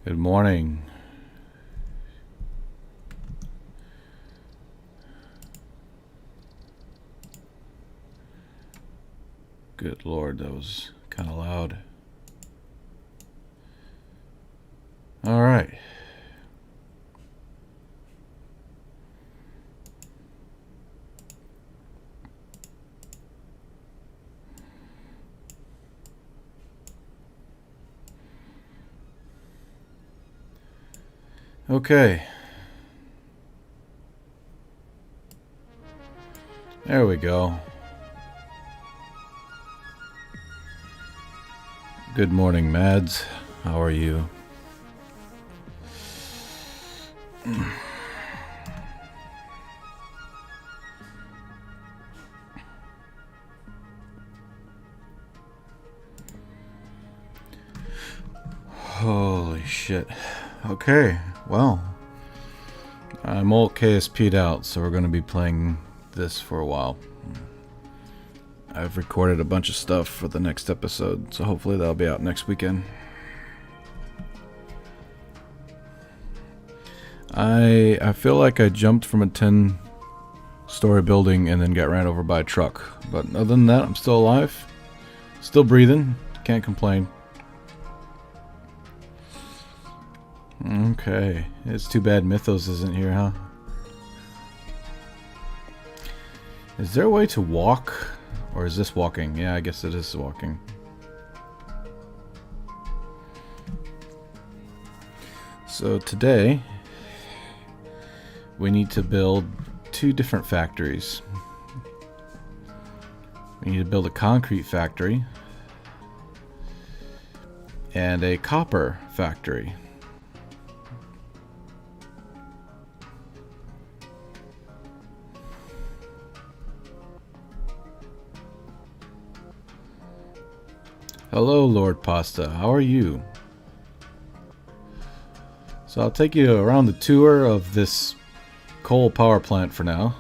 Good morning. Good Lord, that was kind of loud. All right. Okay. There we go. Good morning, Mads. How are you? Holy shit. Okay, well, I'm all KSP'd out, so we're going to be playing this for a while. I've recorded a bunch of stuff for the next episode, so hopefully that'll be out next weekend. I feel like I jumped from a 10-story building and then got ran over by a truck. But other than that, I'm still alive. Still breathing. Can't complain. Okay. It's too bad Mythos isn't here, huh? Is there a way to walk? Or is this walking? Yeah, I guess it is walking. So today, we need to build 2 different factories. We need to build a concrete factory and a copper factory. Hello, Lord Pasta. How are you? So I'll take you around the tour of this coal power plant for now.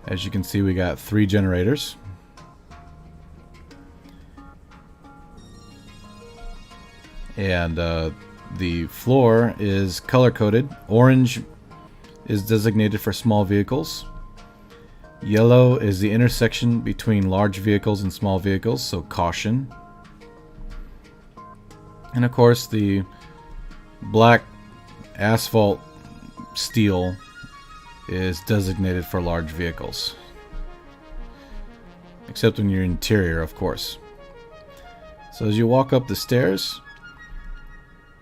As you can see, we got 3 generators. And the floor is color-coded. Orange is designated for small vehicles. Yellow is the intersection between large vehicles and small vehicles, so caution. And of course, the black asphalt steel is designated for large vehicles. Except in your interior, of course. So as you walk up the stairs,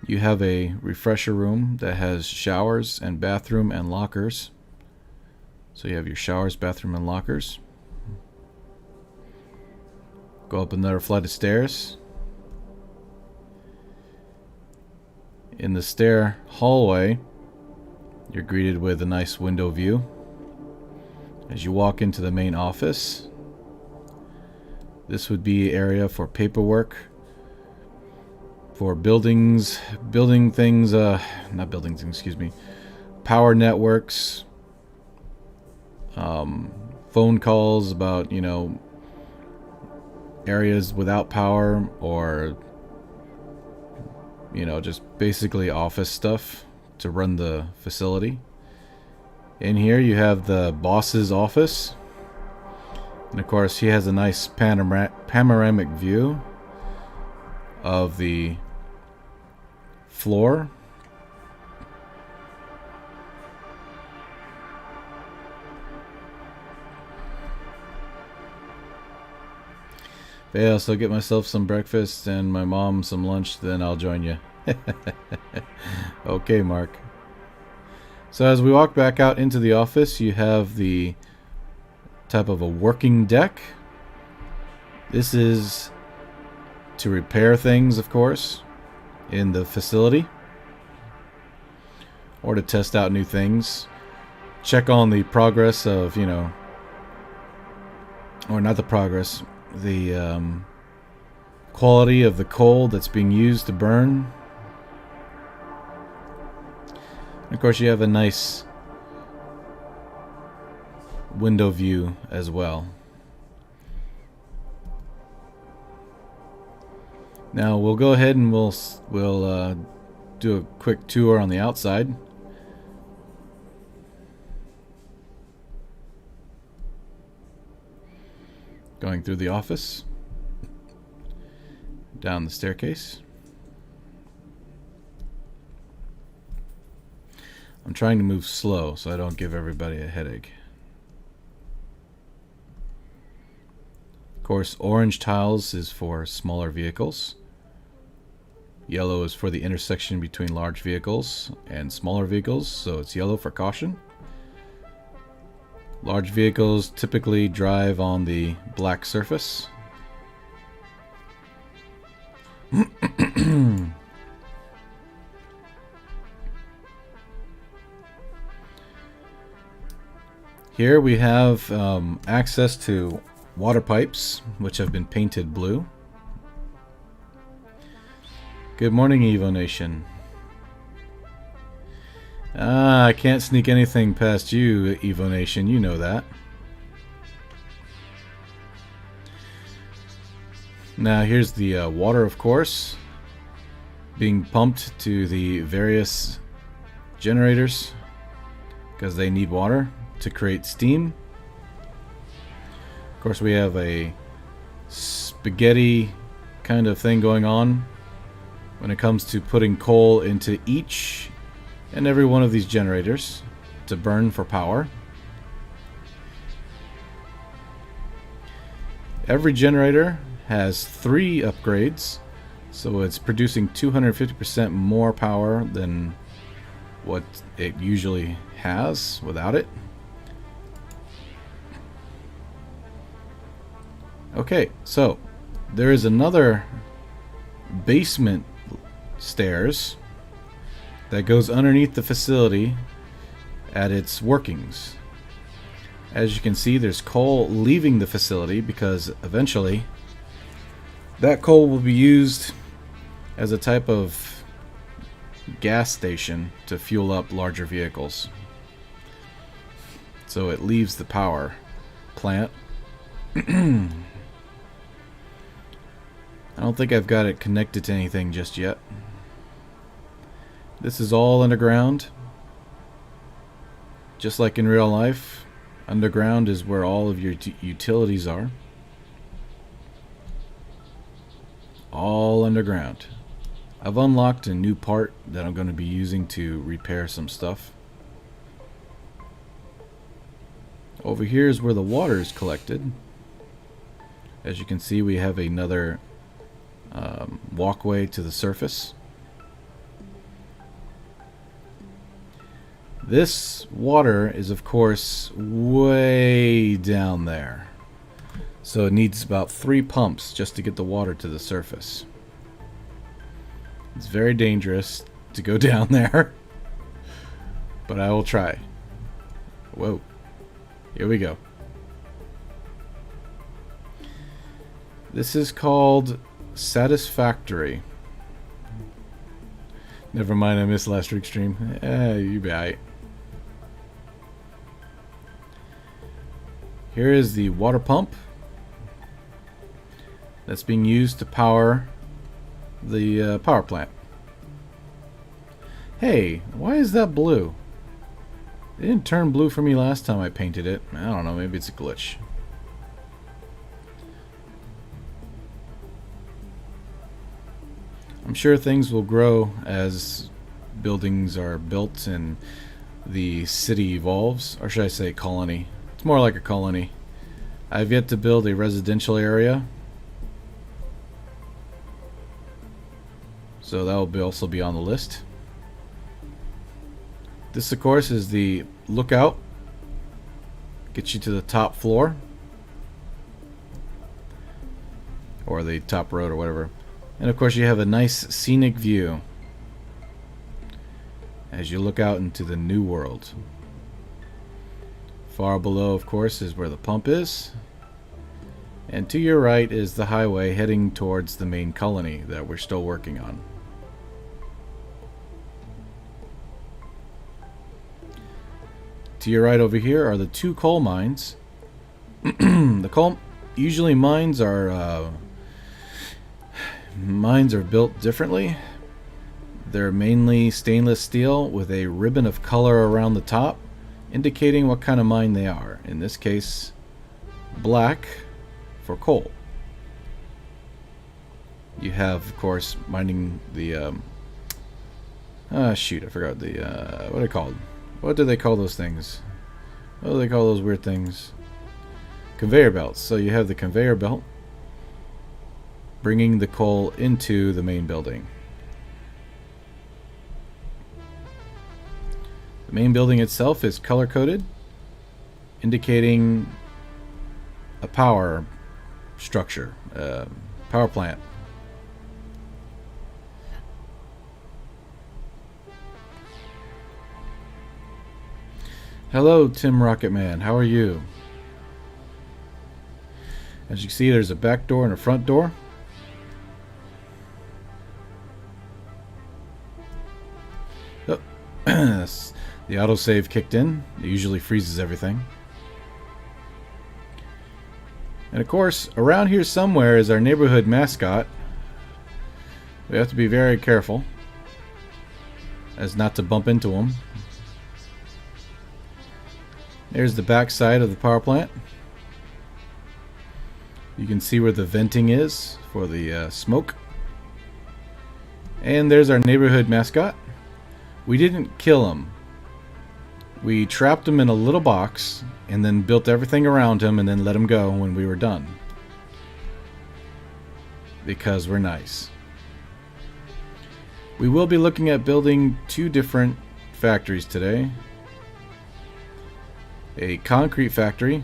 you have a refresher room that has showers and bathroom and lockers. So you have your showers, bathroom, and lockers. Go up another flight of stairs. In the stair hallway, you're greeted with a nice window view. As you walk into the main office, this would be area for paperwork, for building things, not building things, excuse me, power networks, phone calls about, areas without power, or, just basically office stuff to run the facility. In here you have the boss's office, and of course he has a nice panoramic view of the floor. Yeah, so get myself some breakfast and my mom some lunch, then I'll join you. Okay, Mark. So as we walk back out into the office, you have the type of a working deck. This is to repair things, of course, in the facility, or to test out new things. Check on the progress of, or not the progress, the quality of the coal that's being used to burn. And of course, you have a nice window view as well. Now we'll go ahead and we'll do a quick tour on the outside. Going through the office, down the staircase. I'm trying to move slow so I don't give everybody a headache. Of course, orange tiles is for smaller vehicles. Yellow is for the intersection between large vehicles and smaller vehicles, so it's yellow for caution. Large vehicles typically drive on the black surface. Here we have access to water pipes, which have been painted blue. Good morning, Evo Nation. I can't sneak anything past you, Evo Nation. You know that. Now here's the water, of course, being pumped to the various generators because they need water to create steam. Of course, we have a spaghetti kind of thing going on when it comes to putting coal into each and every one of these generators to burn for power. Every generator has 3 upgrades, so it's producing 250% more power than what it usually has without it. Okay, so there is another basement stairs that goes underneath the facility at its workings. As you can see, there's coal leaving the facility because eventually that coal will be used as a type of gas station to fuel up larger vehicles. So it leaves the power plant. I don't think I've got it connected to anything just yet. This is all underground. Just like in real life, underground is where all of your utilities are. All underground. I've unlocked a new part that I'm going to be using to repair some stuff. Over here is where the water is collected. As you can see, we have another walkway to the surface. This water is, of course, way down there. So it needs about 3 pumps just to get the water to the surface. It's very dangerous to go down there, but I will try. Whoa. Here we go. This is called Satisfactory. Never mind, I missed last week's stream. You be alright. Here is the water pump that's being used to power the power plant. Hey, why is that blue? It didn't turn blue for me last time I painted it. I don't know, maybe it's a glitch. I'm sure things will grow as buildings are built and the city evolves, or should I say colony. It's more like a colony. I've yet to build a residential area, so that will also be on the list. This, of course, is the lookout. Gets you to the top floor, or the top road, or whatever. And of course you have a nice scenic view as you look out into the new world. Far below, of course, is where the pump is. And to your right is the highway heading towards the main colony that we're still working on. To your right over here are the 2 coal mines. The coal usually mines are built differently. They're mainly stainless steel with a ribbon of color around the top, indicating what kind of mine they are. In this case, black for coal. You have, of course, mining the shoot, I forgot the what are they called? What do they call those things? What do they call those weird things? Conveyor belts. So you have the conveyor belt bringing the coal into the main building. The main building itself is color coded, indicating a power structure, power plant. Hello, Tim Rocketman. How are you? As you can see, there's a back door and a front door. Oh, the autosave kicked in. It usually freezes everything. And of course, around here somewhere is our neighborhood mascot. We have to be very careful as not to bump into him. There's the back side of the power plant. You can see where the venting is for the smoke. And there's our neighborhood mascot. We didn't kill him. We trapped him in a little box and then built everything around him and then let him go when we were done. Because we're nice. We will be looking at building 2 different factories today. A concrete factory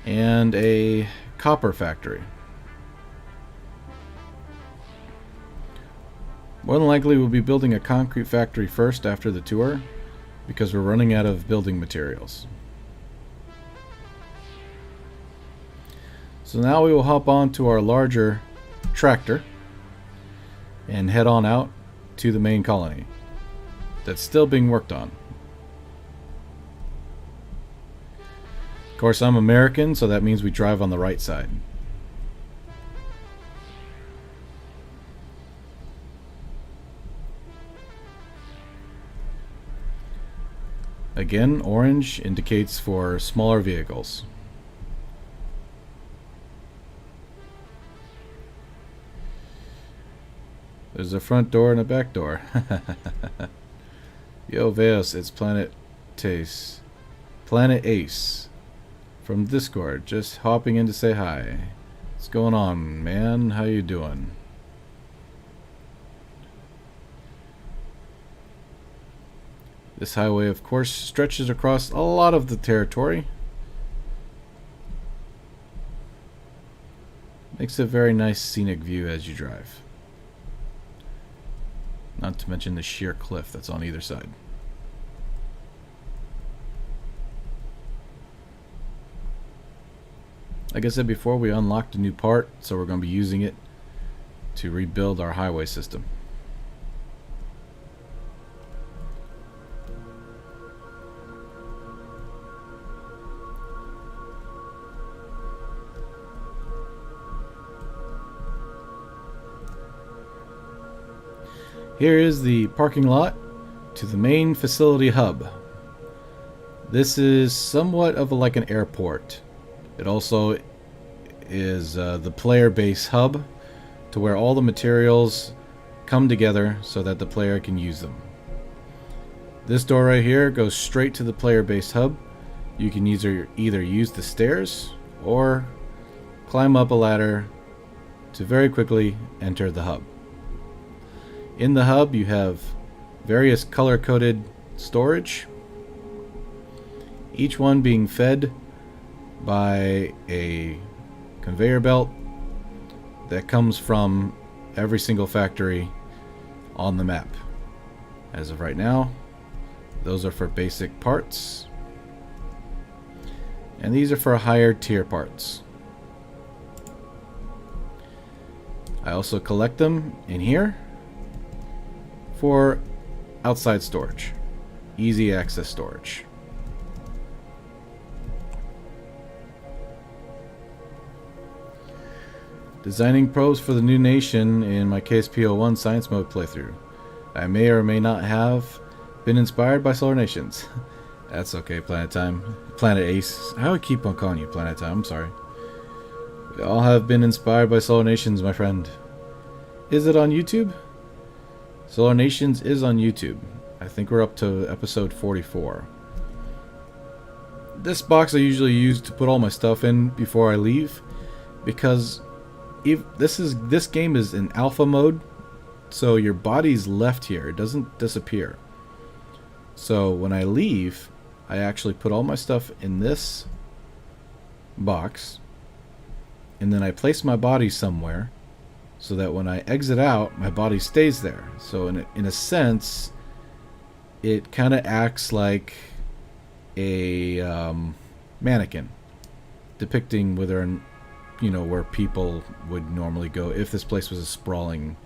and a copper factory. More than likely we'll be building a concrete factory first after the tour because we're running out of building materials. So now we will hop on to our larger tractor and head on out to the main colony that's still being worked on. Of course, I'm American, so that means we drive on the right side. Again, orange indicates for smaller vehicles. There's a front door and a back door. Yo, Veos, it's Planet Ace. From Discord, just hopping in to say hi. What's going on, man? How you doing? This highway, of course, stretches across a lot of the territory. Makes a very nice scenic view as you drive. Not to mention the sheer cliff that's on either side. Like I said before, we unlocked a new part, so we're going to be using it to rebuild our highway system. Here is the parking lot to the main facility hub. This is somewhat of like an airport. It also is the player base hub to where all the materials come together so that the player can use them. This door right here goes straight to the player base hub. You can either use the stairs or climb up a ladder to very quickly enter the hub. In the hub you have various color-coded storage, each one being fed by a conveyor belt that comes from every single factory on the map. As of right now, those are for basic parts, and these are for higher tier parts. I also collect them in here for outside storage, easy access storage. Designing probes for the new nation in my KSP01 science mode playthrough. I may or may not have been inspired by Solar Nations. That's okay, Planet Time. Planet Ace. I would keep on calling you Planet Time, I'm sorry. We all have been inspired by Solar Nations, my friend. Is it on YouTube? Solar Nations is on YouTube. I think we're up to episode 44. This box I usually use to put all my stuff in before I leave, because if this game is in alpha mode, so your body's left here. It doesn't disappear. So when I leave, I actually put all my stuff in this box, and then I place my body somewhere so that when I exit out, my body stays there. So in a sense, it kind of acts like a mannequin, depicting whether, where people would normally go if this place was a sprawling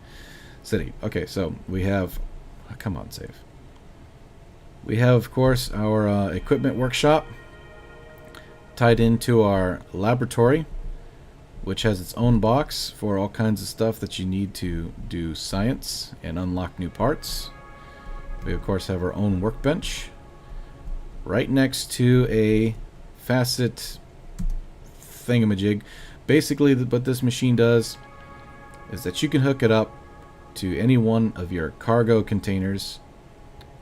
city. Okay, so we have, come on, save. We have, of course, our equipment workshop tied into our laboratory, which has its own box for all kinds of stuff that you need to do science and unlock new parts. We, of course, have our own workbench right next to a facet thingamajig. Basically, what this machine does is that you can hook it up to any one of your cargo containers,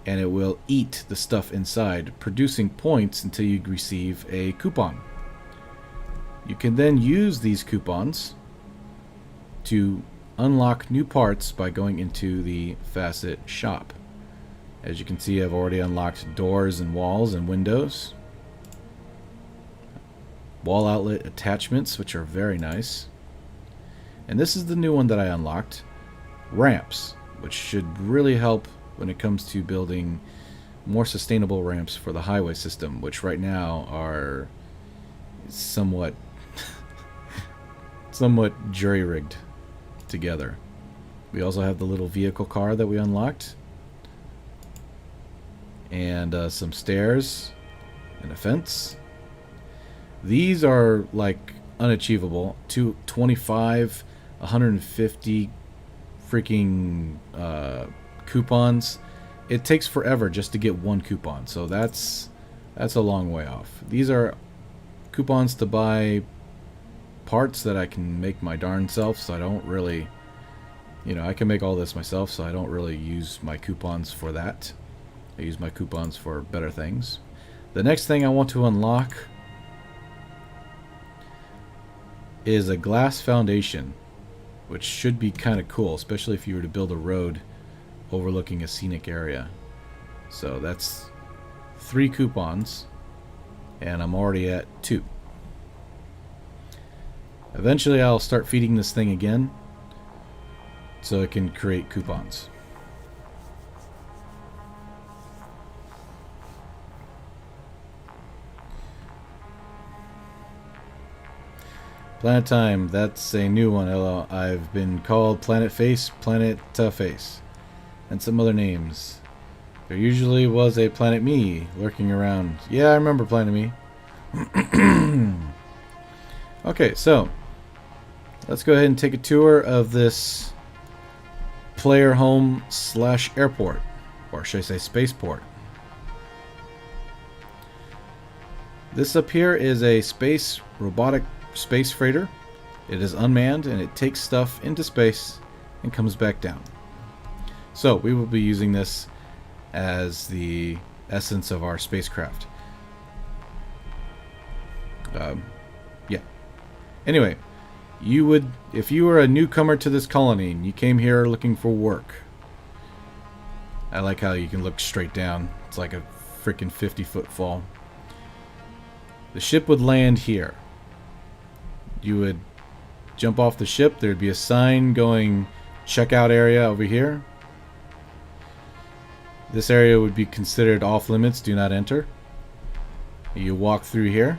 and it will eat the stuff inside, producing points until you receive a coupon. You can then use these coupons to unlock new parts by going into the facet shop. As you can see, I've already unlocked doors and walls and windows. Wall outlet attachments, which are very nice. And this is the new one that I unlocked. Ramps, which should really help when it comes to building more sustainable ramps for the highway system, which right now are somewhat jury-rigged together. We also have the little vehicle car that we unlocked, and some stairs and a fence. These are like unachievable. 225, 150 freaking coupons. It takes forever just to get one coupon, so that's a long way off. These are coupons to buy parts that I can make my darn self, so I don't really, I can make all this myself, so I don't really use my coupons for that. I use my coupons for better things. The next thing I want to unlock is a glass foundation, which should be kind of cool, especially if you were to build a road overlooking a scenic area. So that's 3 coupons, and I'm already at 2. Eventually I'll start feeding this thing again so it can create coupons. Planet Time, that's a new one. I've been called Planet Face, Planet Face, and some other names. There usually was a Planet Me lurking around. Yeah, I remember Planet Me. Okay, so let's go ahead and take a tour of this player home / airport, or should I say spaceport. This up here is a robotic space freighter. It is unmanned, and it takes stuff into space and comes back down. So we will be using this as the essence of our spacecraft. Yeah. Anyway, if you were a newcomer to this colony and you came here looking for work, I like how you can look straight down. It's like a freaking 50-foot fall. The ship would land here. You would jump off the ship. There'd be a sign going checkout area over here. This area would be considered off limits, do not enter. You walk through here.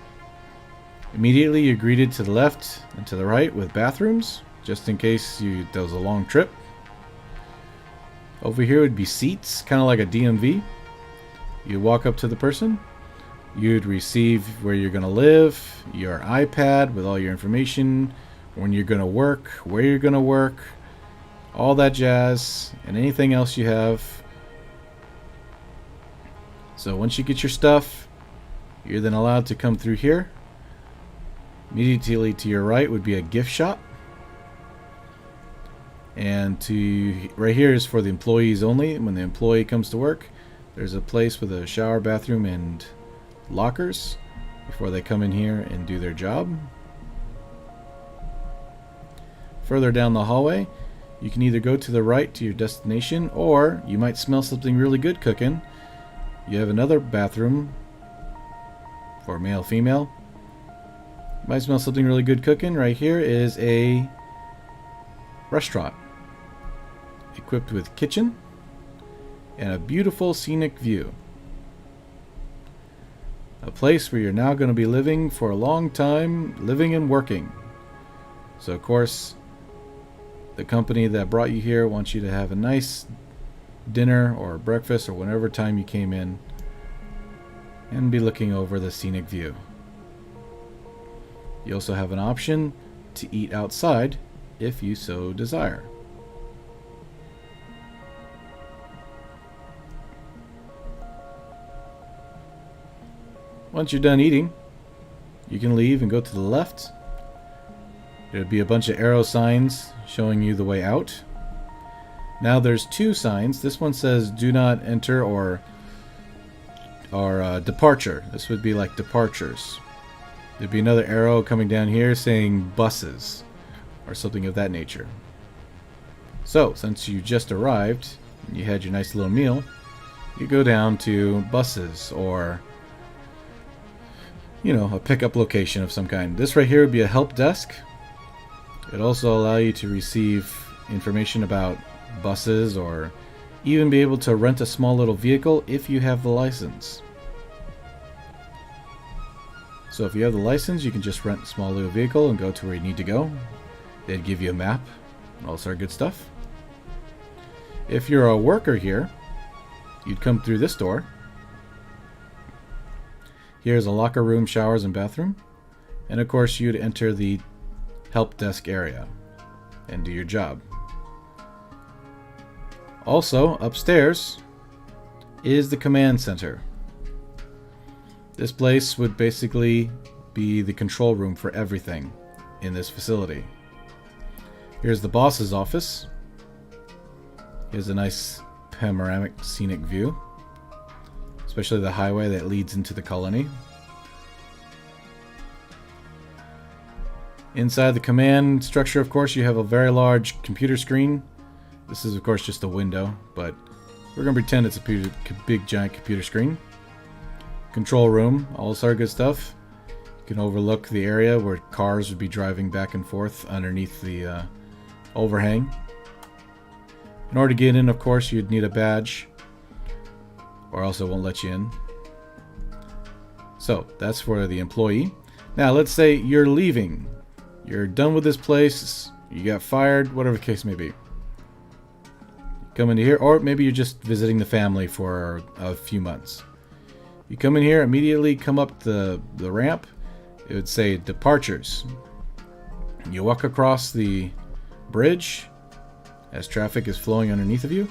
Immediately you're greeted to the left and to the right with bathrooms, just in case there was a long trip. Over here would be seats, kind of like a DMV. You walk up to the person. You'd receive where you're going to live, your iPad with all your information, when you're going to work, where you're going to work, all that jazz, and anything else you have. So once you get your stuff, you're then allowed to come through here. Immediately to your right would be a gift shop. And to right here is for the employees only. When the employee comes to work, there's a place with a shower, bathroom, and lockers before they come in here and do their job. Further down the hallway, you can either go to the right to your destination, or you might smell something really good cooking. You have another bathroom for male, female. You might smell something really good cooking. Right here is a restaurant equipped with kitchen and a beautiful scenic view. A place where you're now going to be living for a long time, living and working. So of course, the company that brought you here wants you to have a nice dinner or breakfast or whatever time you came in and be looking over the scenic view. You also have an option to eat outside if you so desire. Once you're done eating, you can leave and go to the left. There'd be a bunch of arrow signs showing you the way out. Now there's two signs. This one says do not enter or departure. This would be like departures. There'd be another arrow coming down here saying buses or something of that nature. So since you just arrived and you had your nice little meal, you go down to buses or, you know, a pickup location of some kind. This right here would be a help desk. It also allow you to receive information about buses or even be able to rent a small little vehicle if you have the license. So if you have the license, you can just rent a small little vehicle and go to where you need to go. They'd give you a map and all sorts of good stuff. If you're a worker here, you'd come through this door. Here's a locker room, showers, and bathroom. And of course, you'd enter the help desk area and do your job. Also, upstairs is the command center. This place would basically be the control room for everything in this facility. Here's the boss's office. Here's a nice panoramic scenic view, especially the highway that leads into the colony. Inside the command structure, of course, you have a very large computer screen. This is, of course, just a window, but we're going to pretend it's a big, giant computer screen. Control room, all this other good stuff. You can overlook the area where cars would be driving back and forth underneath the overhang. In order to get in, of course, you'd need a badge, or else it won't let you in. So, that's for the employee. Now, let's say you're leaving. You're done with this place, you got fired, whatever the case may be. Come into here, or maybe you're just visiting the family for a few months. You come in here, immediately come up the ramp. It would say departures. You walk across the bridge as traffic is flowing underneath of you.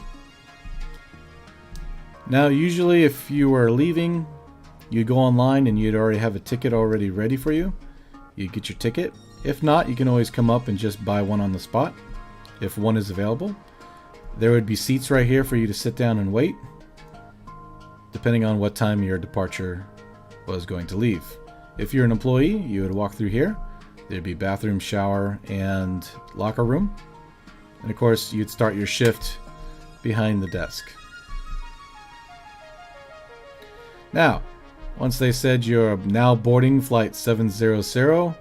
Now, usually if you were leaving, you'd go online and you'd already have a ticket already ready for you. You'd get your ticket. If not, you can always come up and just buy one on the spot, if one is available. There would be seats right here for you to sit down and wait, depending on what time your departure was going to leave. If you're an employee, you would walk through here. There'd be bathroom, shower, and locker room. And of course, you'd start your shift behind the desk. Now, once they said you're now boarding flight 700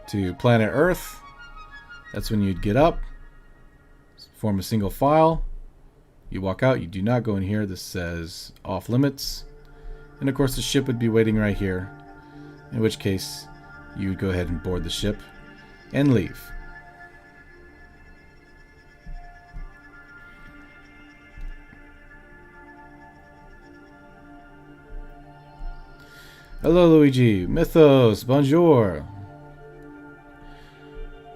to planet Earth, that's when you'd get up, form a single file, you walk out, you do not go in here, this says off limits, and of course the ship would be waiting right here, in which case you would go ahead and board the ship and leave. Hello Luigi, Mythos, bonjour.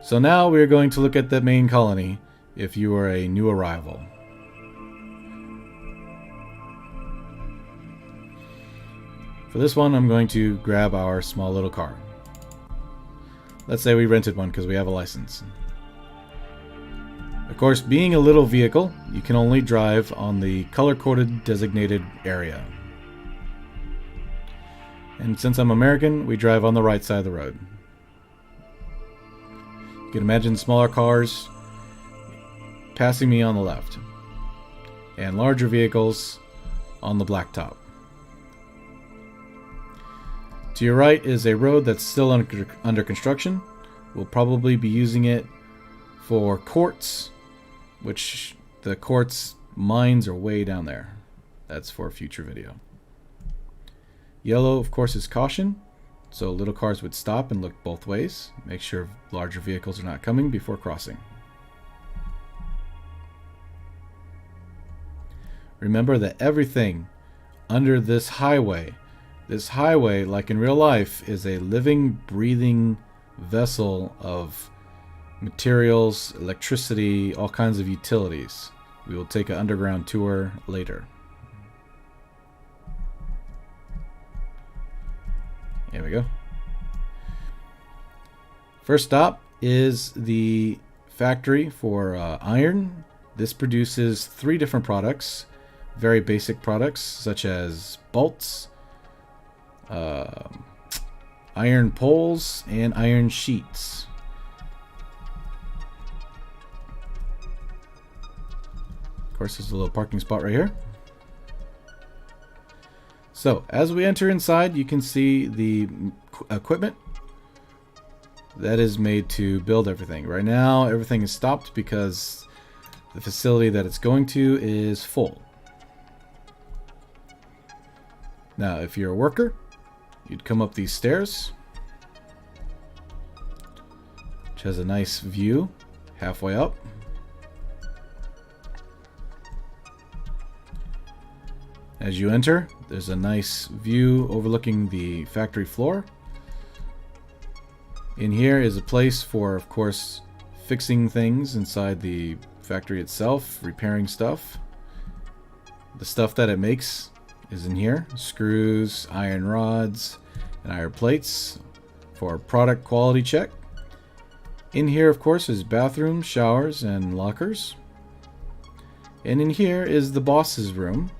So now we're going to look at the main colony if you are a new arrival. For this one, I'm going to grab our small little car. Let's say we rented one because we have a license. Of course, being a little vehicle, you can only drive on the color-coded designated area. And since I'm American, we drive on the right side of the road. You can imagine smaller cars passing me on the left, and larger vehicles on the blacktop. To your right is a road that's still under construction. We'll probably be using it for courts, which the courts mines are way down there. That's for a future video. Yellow, of course, is caution, so little cars would stop and look both ways. Make sure larger vehicles are not coming before crossing. Remember that everything under this highway, like in real life, is a living, breathing vessel of materials, electricity, all kinds of utilities. We will take an underground tour later. Here we go. First stop is the factory for iron. This produces 3 different products, very basic products such as bolts, iron poles, and iron sheets. Of course, there's a little parking spot right here. So, as we enter inside, you can see the equipment that is made to build everything. Right now, everything is stopped because the facility that it's going to is full. Now, if you're a worker, you'd come up these stairs, which has a nice view halfway up. As you enter, there's a nice view overlooking the factory floor. In here is a place for, of course, fixing things inside the factory itself, repairing stuff. The stuff that it makes is in here. Screws, iron rods, and iron plates for product quality check. In here, of course, is bathrooms, showers, and lockers. And in here is the boss's room.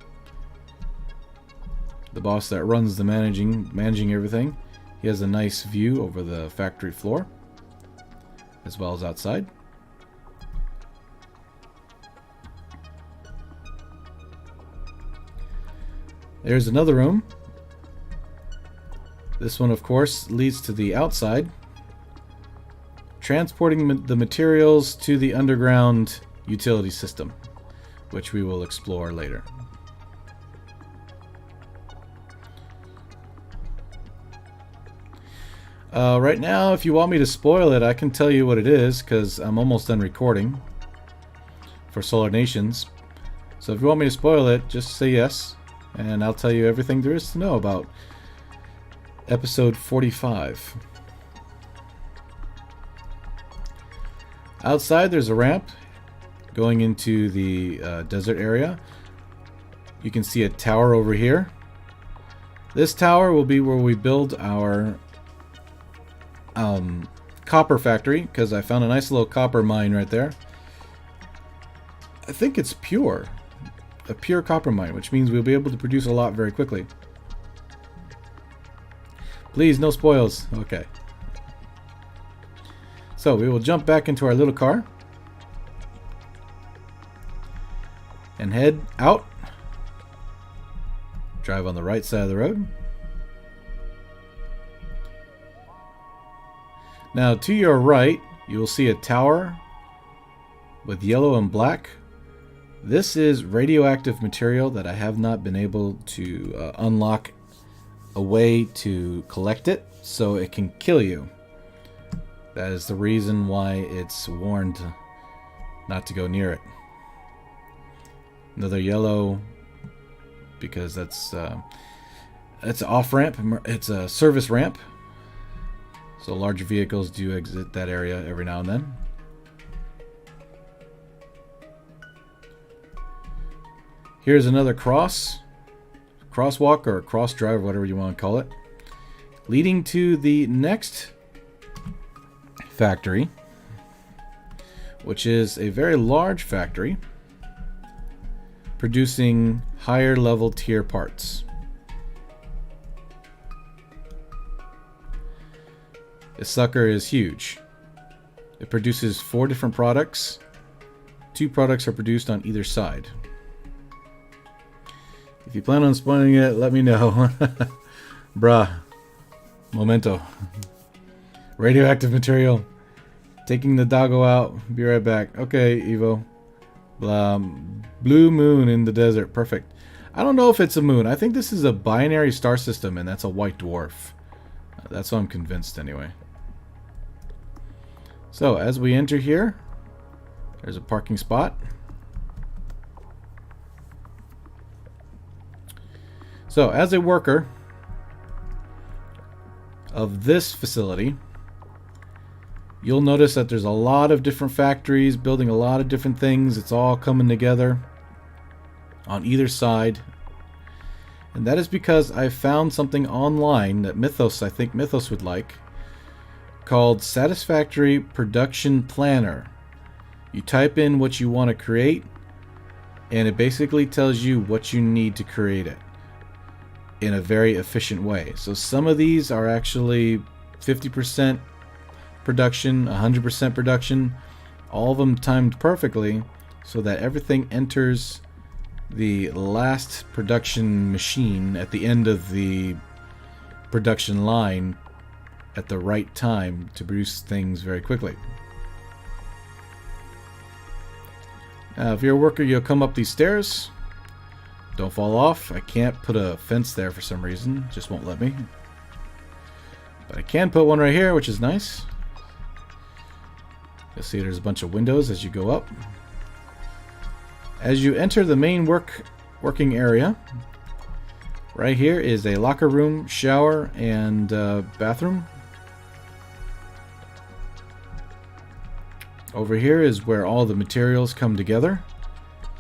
The boss that runs the managing everything. He has a nice view over the factory floor, as well as outside. There's another room. This one, of course, leads to the outside, transporting the materials to the underground utility system, which we will explore later. Right now, if you want me to spoil it, I can tell you what it is, because I'm almost done recording for Solar Nations. So if you want me to spoil it, just say yes, and I'll tell you everything there is to know about episode 45. Outside, there's a ramp going into the desert area. You can see a tower over here. This tower will be where we build our copper factory, because I found a nice little copper mine right there. I think it's a pure copper mine, which means we'll be able to produce a lot very quickly. Please, no spoils. Okay. So we will jump back into our little car and head out. Drive on the right side of the road. Now, to your right, you will see a tower with yellow and black. This is radioactive material that I have not been able to unlock a way to collect it, so it can kill you. That is the reason why it's warned not to go near it. Another yellow, because that's it's an off ramp. It's a service ramp. So larger vehicles do exit that area every now and then. Here's another crosswalk or cross drive, whatever you want to call it, leading to the next factory, which is a very large factory producing higher level tier parts. This sucker is huge. It produces 4 different products. 2 products are produced on either side. If you plan on spoiling it, let me know. Bruh. Memento. Radioactive material. Taking the doggo out. Be right back. Okay, Evo. Blue moon in the desert. Perfect. I don't know if it's a moon. I think this is a binary star system, and that's a white dwarf. That's what I'm convinced anyway. So, as we enter here, there's a parking spot. So, as a worker of this facility, you'll notice that there's a lot of different factories building a lot of different things. It's all coming together on either side. And that is because I found something online that I think Mythos would like, called Satisfactory Production Planner. You type in what you want to create, and it basically tells you what you need to create it in a very efficient way. So some of these are actually 50% production, 100% production, all of them timed perfectly so that everything enters the last production machine at the end of the production line at the right time to produce things very quickly. Now, if you're a worker, you'll come up these stairs. Don't fall off. I can't put a fence there for some reason. Just won't let me. But I can put one right here, which is nice. You'll see there's a bunch of windows as you go up. As you enter the main working area, right here is a locker room, shower, and bathroom. Over here is where all the materials come together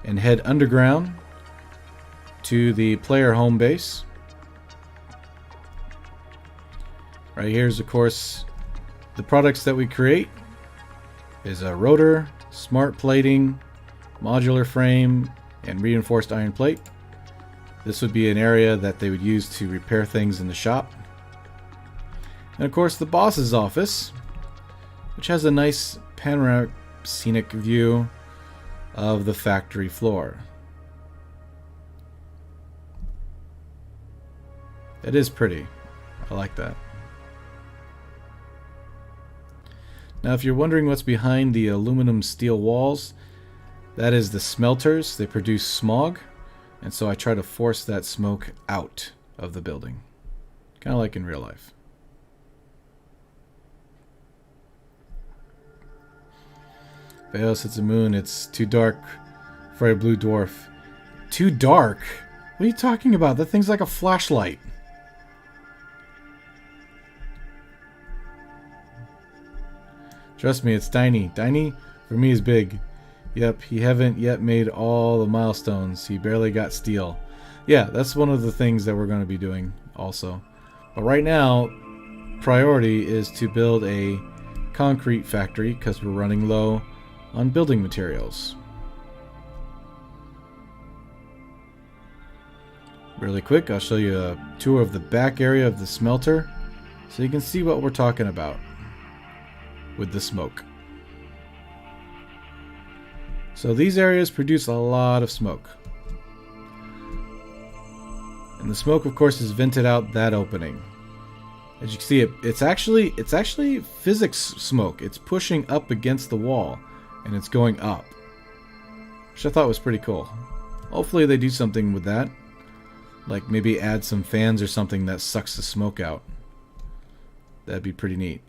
and head underground to the player home base. Right here is, of course, the products that we create is a rotor, smart plating, modular frame, and reinforced iron plate. This would be an area that they would use to repair things in the shop. And of course the boss's office, which has a nice panoramic scenic view of the factory floor. It is pretty. I like that. Now, if you're wondering what's behind the aluminum steel walls, that is the smelters. They produce smog, and so I try to force that smoke out of the building. Kind of like in real life. Veos, it's a moon. It's too dark for a blue dwarf. Too dark? What are you talking about? That thing's like a flashlight. Trust me, it's tiny. Tiny, for me, is big. Yep, he haven't yet made all the milestones. He barely got steel. Yeah, that's one of the things that we're going to be doing also. But right now, priority is to build a concrete factory because we're running low on building materials. Really quick, I'll show you a tour of the back area of the smelter so you can see what we're talking about with the smoke. So these areas produce a lot of smoke. And the smoke, of course, is vented out that opening. As you can see, it's actually physics smoke. It's pushing up against the wall and it's going up, which I thought was pretty cool. Hopefully they do something with that, like maybe add some fans or something that sucks the smoke out. That'd be pretty neat.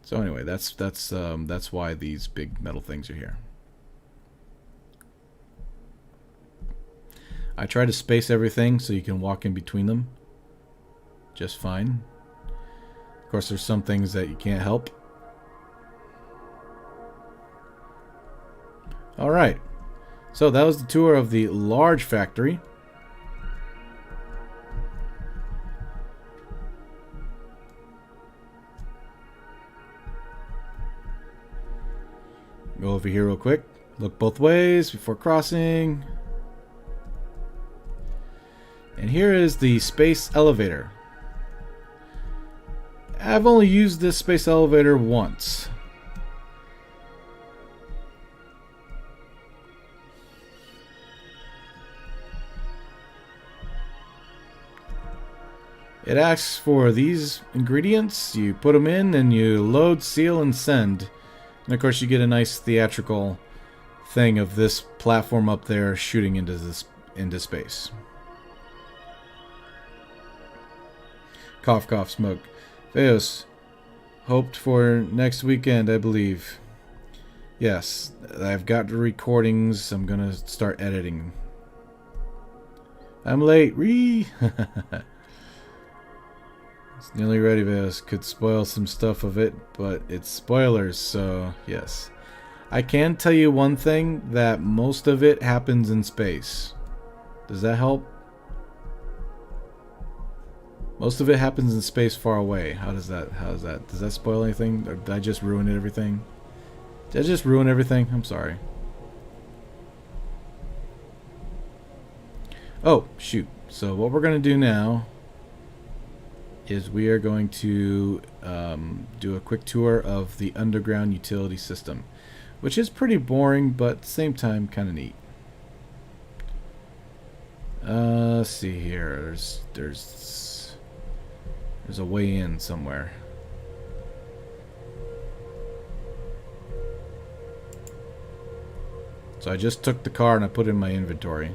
So anyway, that's why these big metal things are here. I try to space everything so you can walk in between them just fine. course, there's some things that you can't help. Alright, so that was the tour of the large factory. Go over here real quick. Look both ways before crossing. And here is the space elevator. I've only used this space elevator once. It asks for these ingredients. You put them in, and you load, seal, and send. And of course, you get a nice theatrical thing of this platform up there shooting into space. Cough, cough, smoke. Theos, hoped for next weekend, I believe. Yes, I've got the recordings. I'm gonna start editing. I'm late. It's nearly ready, Veos. Could spoil some stuff of it, but it's spoilers, so yes. I can tell you one thing, that most of it happens in space. Does that help? Most of it happens in space far away. Does that spoil anything? Or did I just ruin everything? Did I just ruin everything? I'm sorry. Oh, shoot. So what we're going to do now is we are going to do a quick tour of the underground utility system, which is pretty boring, but at the same time kind of neat. Let's see here. There's a way in somewhere. So I just took the car and I put it in my inventory.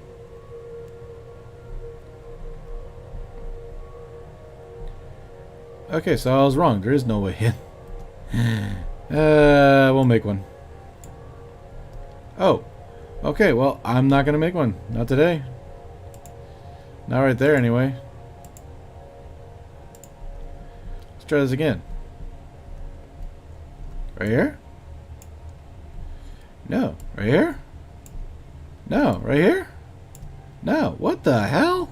Okay, so I was wrong. There is no way in. We'll make one. Oh. Okay, well, I'm not going to make one. Not today. Not right there, anyway. Let's try this again. Right here? No. Right here? No. Right here? No. What the hell?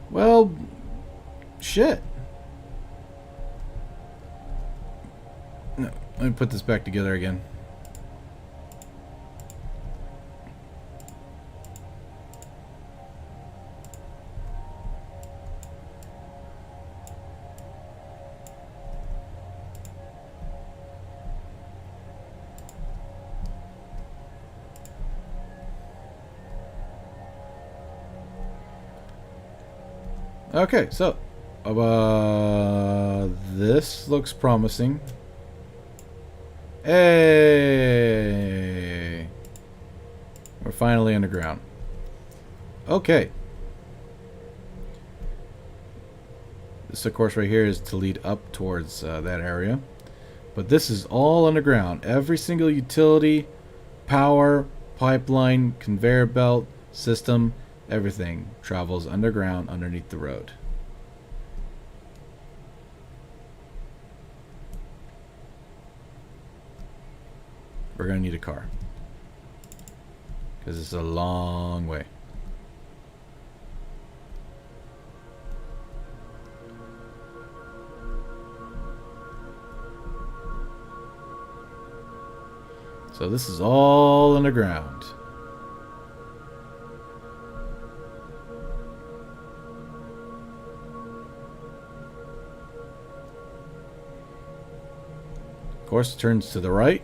Well, shit. No, let me put this back together again. Okay, so this looks promising. Hey, we're finally underground. Okay, this of course right here is to lead up towards that area, but this is all underground. Every single utility, power, pipeline, conveyor belt, system, everything travels underground underneath the road. We're gonna need a car because it's a long way. So this is all underground. Of course, it turns to the right,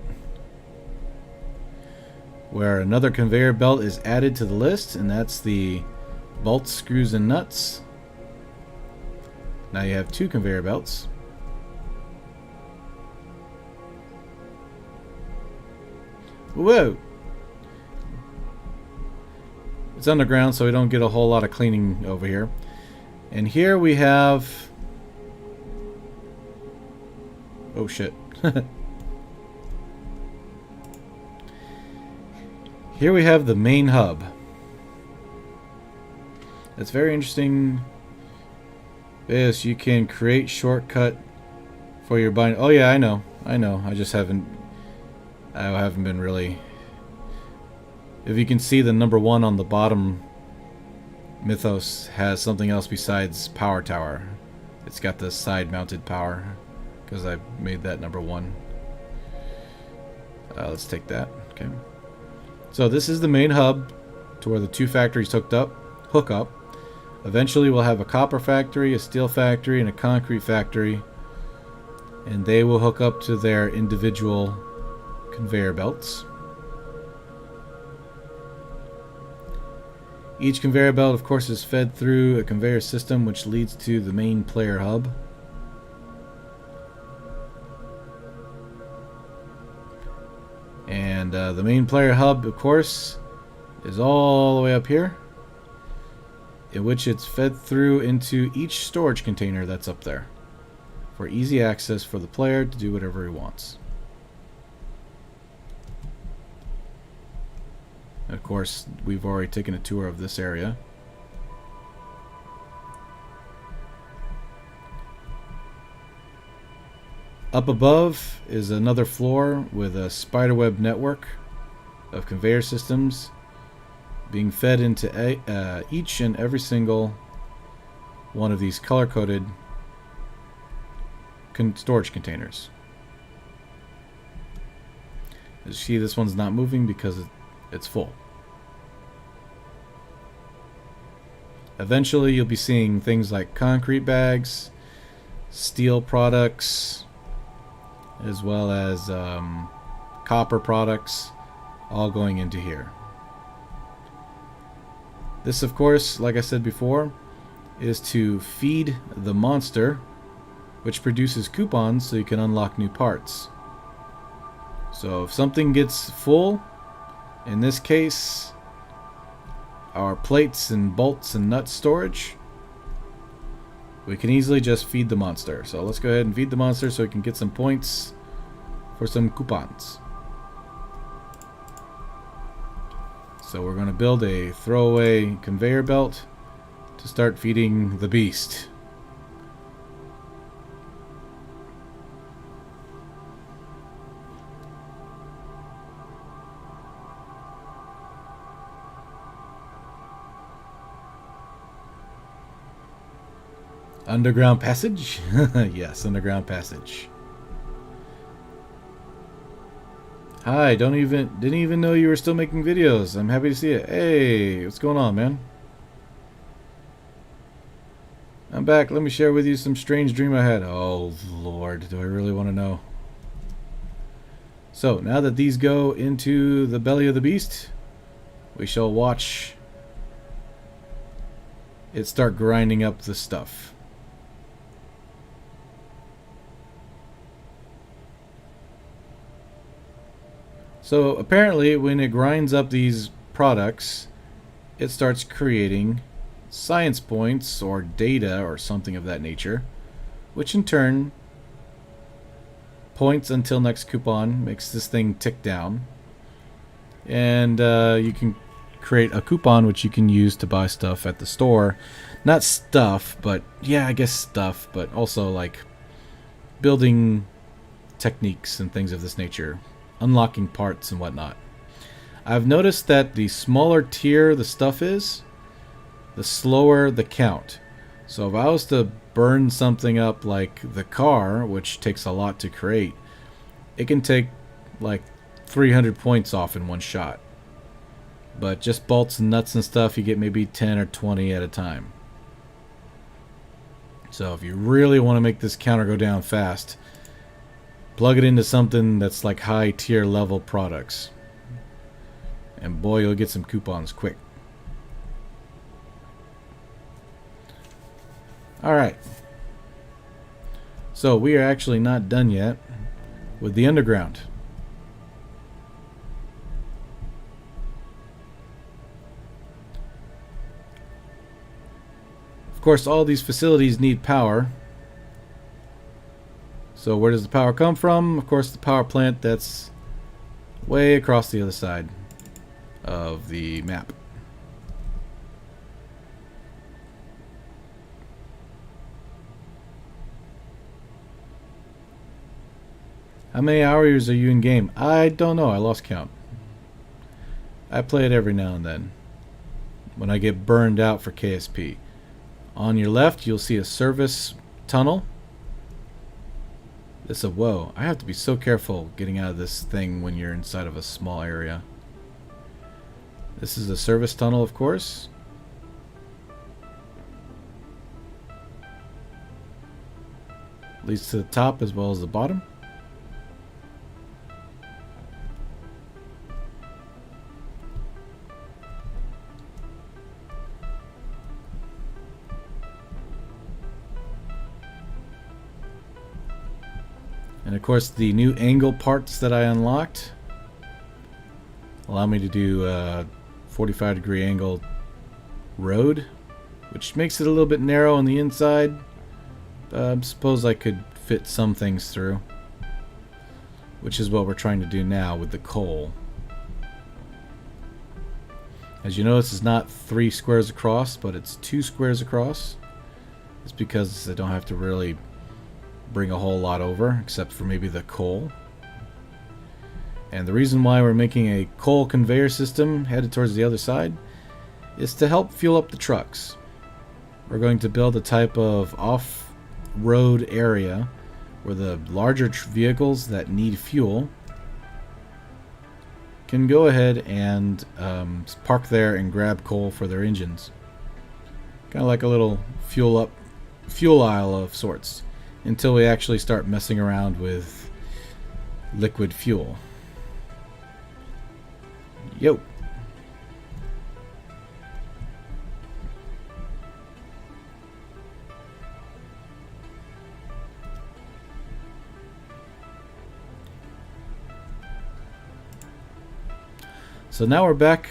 where another conveyor belt is added to the list, and that's the bolts, screws, and nuts. Now you have 2 conveyor belts. Whoa! It's underground, so we don't get a whole lot of cleaning over here. And here we have... oh shit. Here we have the main hub. It's very interesting. Yes, you can create shortcut for your bind. Oh yeah, I know. I just haven't been really. If you can see, the number 1 on the bottom Mythos has something else besides power tower. It's got the side mounted power because I made that number 1. Let's take that. Okay. So this is the main hub to where the 2 factories hook up. Eventually we'll have a copper factory, a steel factory, and a concrete factory, and they will hook up to their individual conveyor belts. Each conveyor belt, of course, is fed through a conveyor system which leads to the main player hub. And the main player hub, of course, is all the way up here, in which it's fed through into each storage container that's up there for easy access for the player to do whatever he wants. Of course, we've already taken a tour of this area. Up above is another floor with a spiderweb network of conveyor systems being fed into each and every single one of these color-coded storage containers. As you see, this one's not moving because it's full. Eventually you'll be seeing things like concrete bags, steel products, as well as copper products, all going into here. This, of course, like I said before, is to feed the monster, which produces coupons so you can unlock new parts. So if something gets full, in this case our plates and bolts and nut storage, we can easily just feed the monster. So let's go ahead and feed the monster so we can get some points for some coupons. So we're going to build a throwaway conveyor belt to start feeding the beast. Underground passage? Yes, underground passage. Hi, didn't even know you were still making videos. I'm happy to see it. Hey, what's going on, man? I'm back. Let me share with you some strange dream I had. Oh, Lord, do I really want to know? So, now that these go into the belly of the beast, we shall watch it start grinding up the stuff. So apparently when it grinds up these products, it starts creating science points or data or something of that nature, which in turn points until next coupon, makes this thing tick down, and you can create a coupon which you can use to buy stuff at the store. Not stuff, but yeah, I guess stuff, but also like building techniques and things of this nature. Unlocking parts and whatnot. I've noticed that the smaller tier the stuff is, the slower the count. So if I was to burn something up like the car, which takes a lot to create, it can take like 300 points off in one shot. But just bolts and nuts and stuff, you get maybe 10 or 20 at a time. So if you really want to make this counter go down fast, plug it into something that's like high tier level products, and boy, you'll get some coupons quick. Alright, so we are actually not done yet with the underground. Of course, all these facilities need power. So where does the power come from? Of course, the power plant that's way across the other side of the map. How many hours are you in game? I don't know. I lost count. I play it every now and then when I get burned out for KSP. On your left, you'll see a service tunnel. This is a whoa. I have to be so careful getting out of this thing when you're inside of a small area. This is a service tunnel, of course. Leads to the top as well as the bottom. And of course, the new angle parts that I unlocked allow me to do a 45-degree angle road, which makes it a little bit narrow on the inside. Suppose I could fit some things through, which is what we're trying to do now with the coal. As you notice, it's not 3 squares across, but it's 2 squares across. It's because I don't have to really bring a whole lot over, except for maybe the coal. And the reason why we're making a coal conveyor system headed towards the other side is to help fuel up the trucks. We're going to build a type of off-road area where the larger vehicles that need fuel can go ahead and park there and grab coal for their engines. Kind of like a little fuel aisle of sorts, until we actually start messing around with liquid fuel. Yo. So now we're back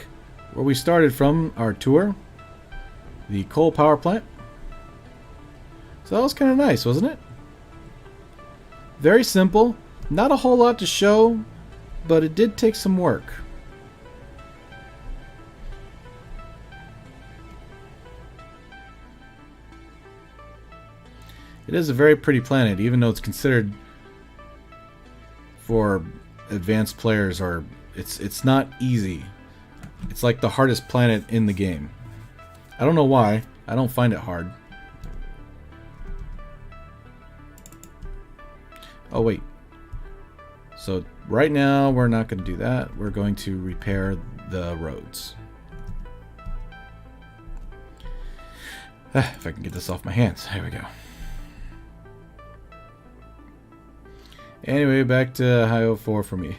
where we started from our tour, the coal power plant. So that was kind of nice, wasn't it? Very simple, not a whole lot to show, but it did take some work. It is a very pretty planet, even though it's considered for advanced players, or it's not easy. It's like the hardest planet in the game. I don't know why. I don't find it hard. Oh wait. So right now we're not going to do that. We're going to repair the roads. If I can get this off my hands. There we go. Anyway, back to High 04 for me.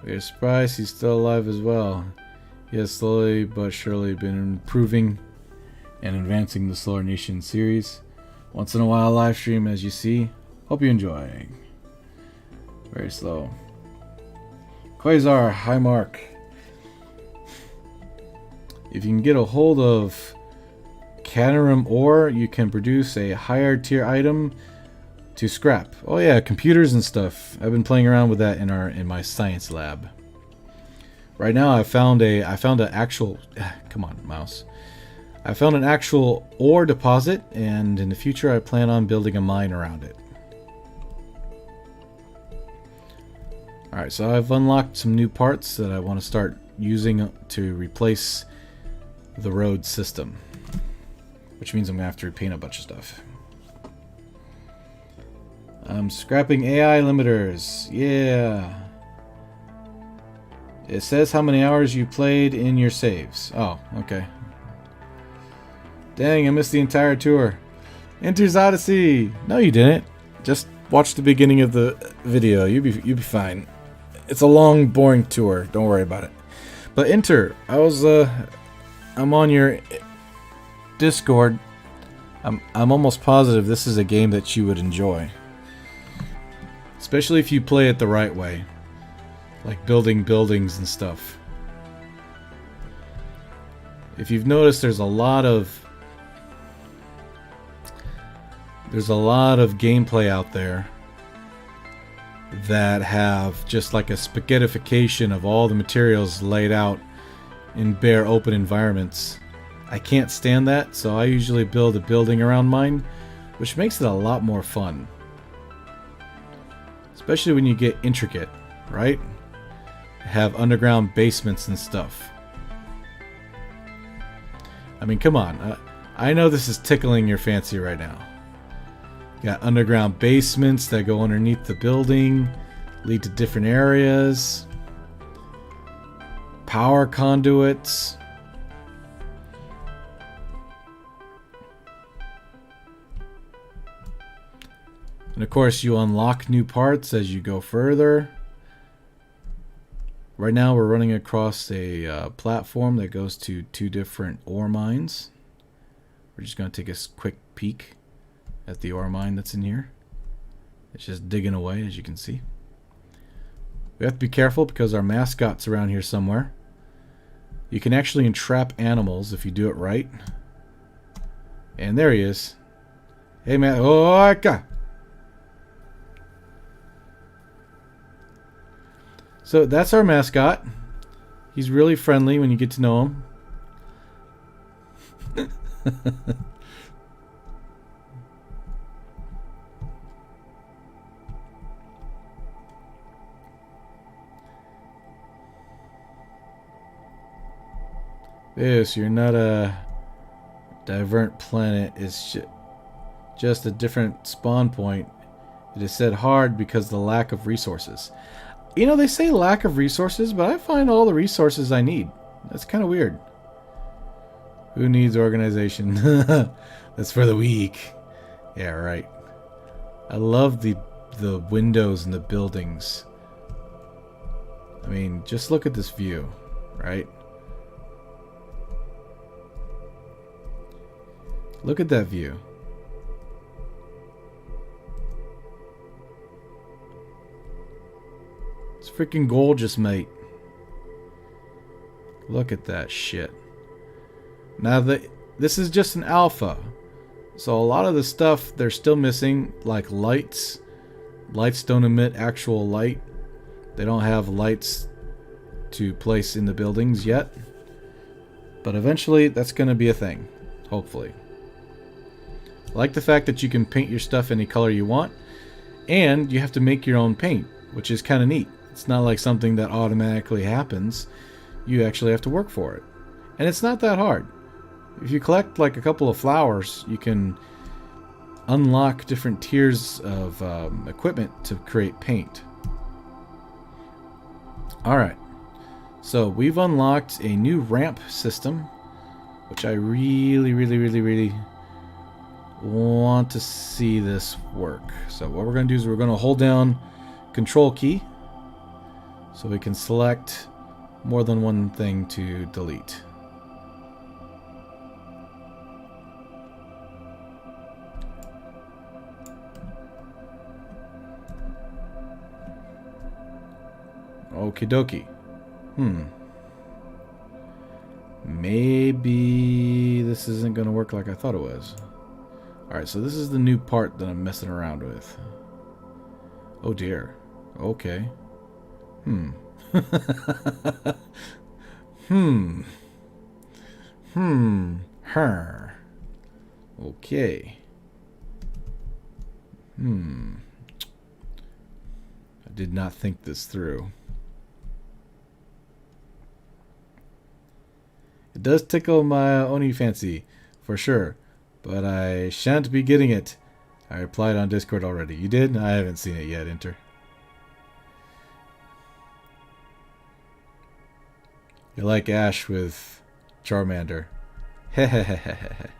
We're surprised he's still alive as well. He has slowly but surely been improving and advancing the Solar Nation series. Once in a while live stream, as you see. Hope you enjoy. Very slow. Quasar, hi Mark. If you can get a hold of Cadmium ore, you can produce a higher tier item to scrap. Oh yeah, computers and stuff. I've been playing around with that in my science lab. Right now I found an actual come on, mouse. I found an actual ore deposit, and in the future I plan on building a mine around it. Alright, so I've unlocked some new parts that I want to start using to replace the road system. Which means I'm going to have to repaint a bunch of stuff. I'm scrapping AI limiters. Yeah. It says how many hours you played in your saves. Oh, okay. Dang, I missed the entire tour. Enter's Odyssey. No, you didn't. Just watch the beginning of the video. You'll be fine. It's a long, boring tour. Don't worry about it. But Enter, I'm on your Discord. I'm almost positive this is a game that you would enjoy. Especially if you play it the right way. Like building buildings and stuff. If you've noticed, there's a lot of gameplay out there that have just like a spaghettification of all the materials laid out in bare open environments. I can't stand that, so I usually build a building around mine, which makes it a lot more fun. Especially when you get intricate, right? Have underground basements and stuff. I mean, come on. I know this is tickling your fancy right now. You got underground basements that go underneath the building, lead to different areas. Power conduits. And of course, you unlock new parts as you go further. Right now, we're running across a platform that goes to 2 different ore mines. We're just going to take a quick peek at the ore mine that's in here. It's just digging away, as you can see. We have to be careful because our mascot's around here somewhere. You can actually entrap animals if you do it right. And there he is. Hey, man. Oh, God. So that's our mascot. He's really friendly when you get to know him. This, you're not a divergent planet. It's just a different spawn point. It is said hard because of the lack of resources. You know, they say lack of resources, but I find all the resources I need. That's kind of weird. Who needs organization? That's for the weak. Yeah, right. I love the windows and the buildings. I mean, just look at this view, right? Look at that view. It's freaking gorgeous, mate. Look at that shit. Now, this is just an alpha. So a lot of the stuff they're still missing, like lights. Lights don't emit actual light. They don't have lights to place in the buildings yet. But eventually, that's going to be a thing. Hopefully. I like the fact that you can paint your stuff any color you want. And you have to make your own paint, which is kind of neat. It's not like something that automatically happens. You actually have to work for it. And it's not that hard. If you collect like a couple of flowers, you can unlock different tiers of equipment to create paint. Alright. So we've unlocked a new ramp system, which I really want to see this work. So what we're going to do is we're going to hold down Control key so we can select more than one thing to delete. Okie dokie. Maybe this isn't going to work like I thought it was. Alright, so this is the new part that I'm messing around with. Oh dear. Okay. Her. Okay. I did not think this through. It does tickle my Oni fancy, for sure, but I shan't be getting it. I replied on Discord already. You did? I haven't seen it yet, Enter. You're like Ash with Charmander. Hehehehe.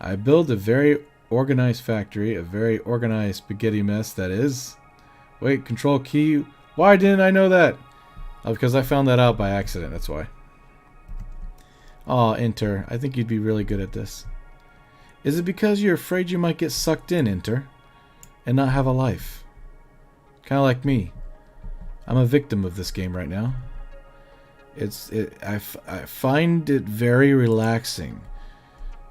I build a very organized factory, a very organized spaghetti mess that is. Wait, Control key. Why didn't I know that? Oh, because I found that out by accident, that's why. Aw, Enter. I think you'd be really good at this. Is it because you're afraid you might get sucked in, Enter, and not have a life? Kind of like me. I'm a victim of this game right now. I find it very relaxing,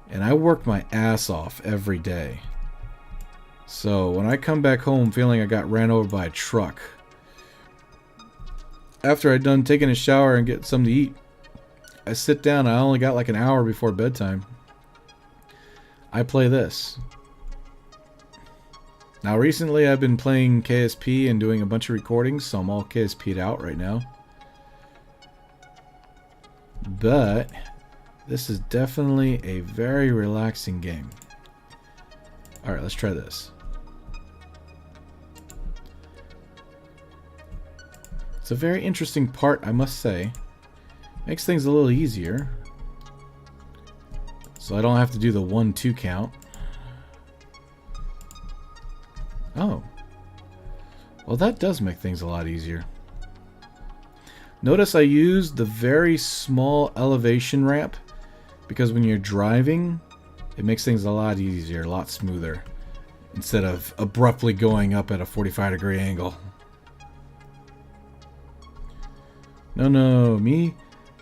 and I work my ass off every day. So when I come back home feeling I got ran over by a truck, after I'd done taking a shower and get something to eat, I sit down, I only got like an hour before bedtime, I play this. Now recently I've been playing KSP and doing a bunch of recordings, so I'm all KSP'd out right now. But this is definitely a very relaxing game. Alright, let's try this. It's a very interesting part, I must say. Makes things a little easier. So I don't have to do the 1-2 count. Oh. Well, that does make things a lot easier. Notice I used the very small elevation ramp because when you're driving, it makes things a lot easier, a lot smoother, instead of abruptly going up at a 45-degree angle. No, me?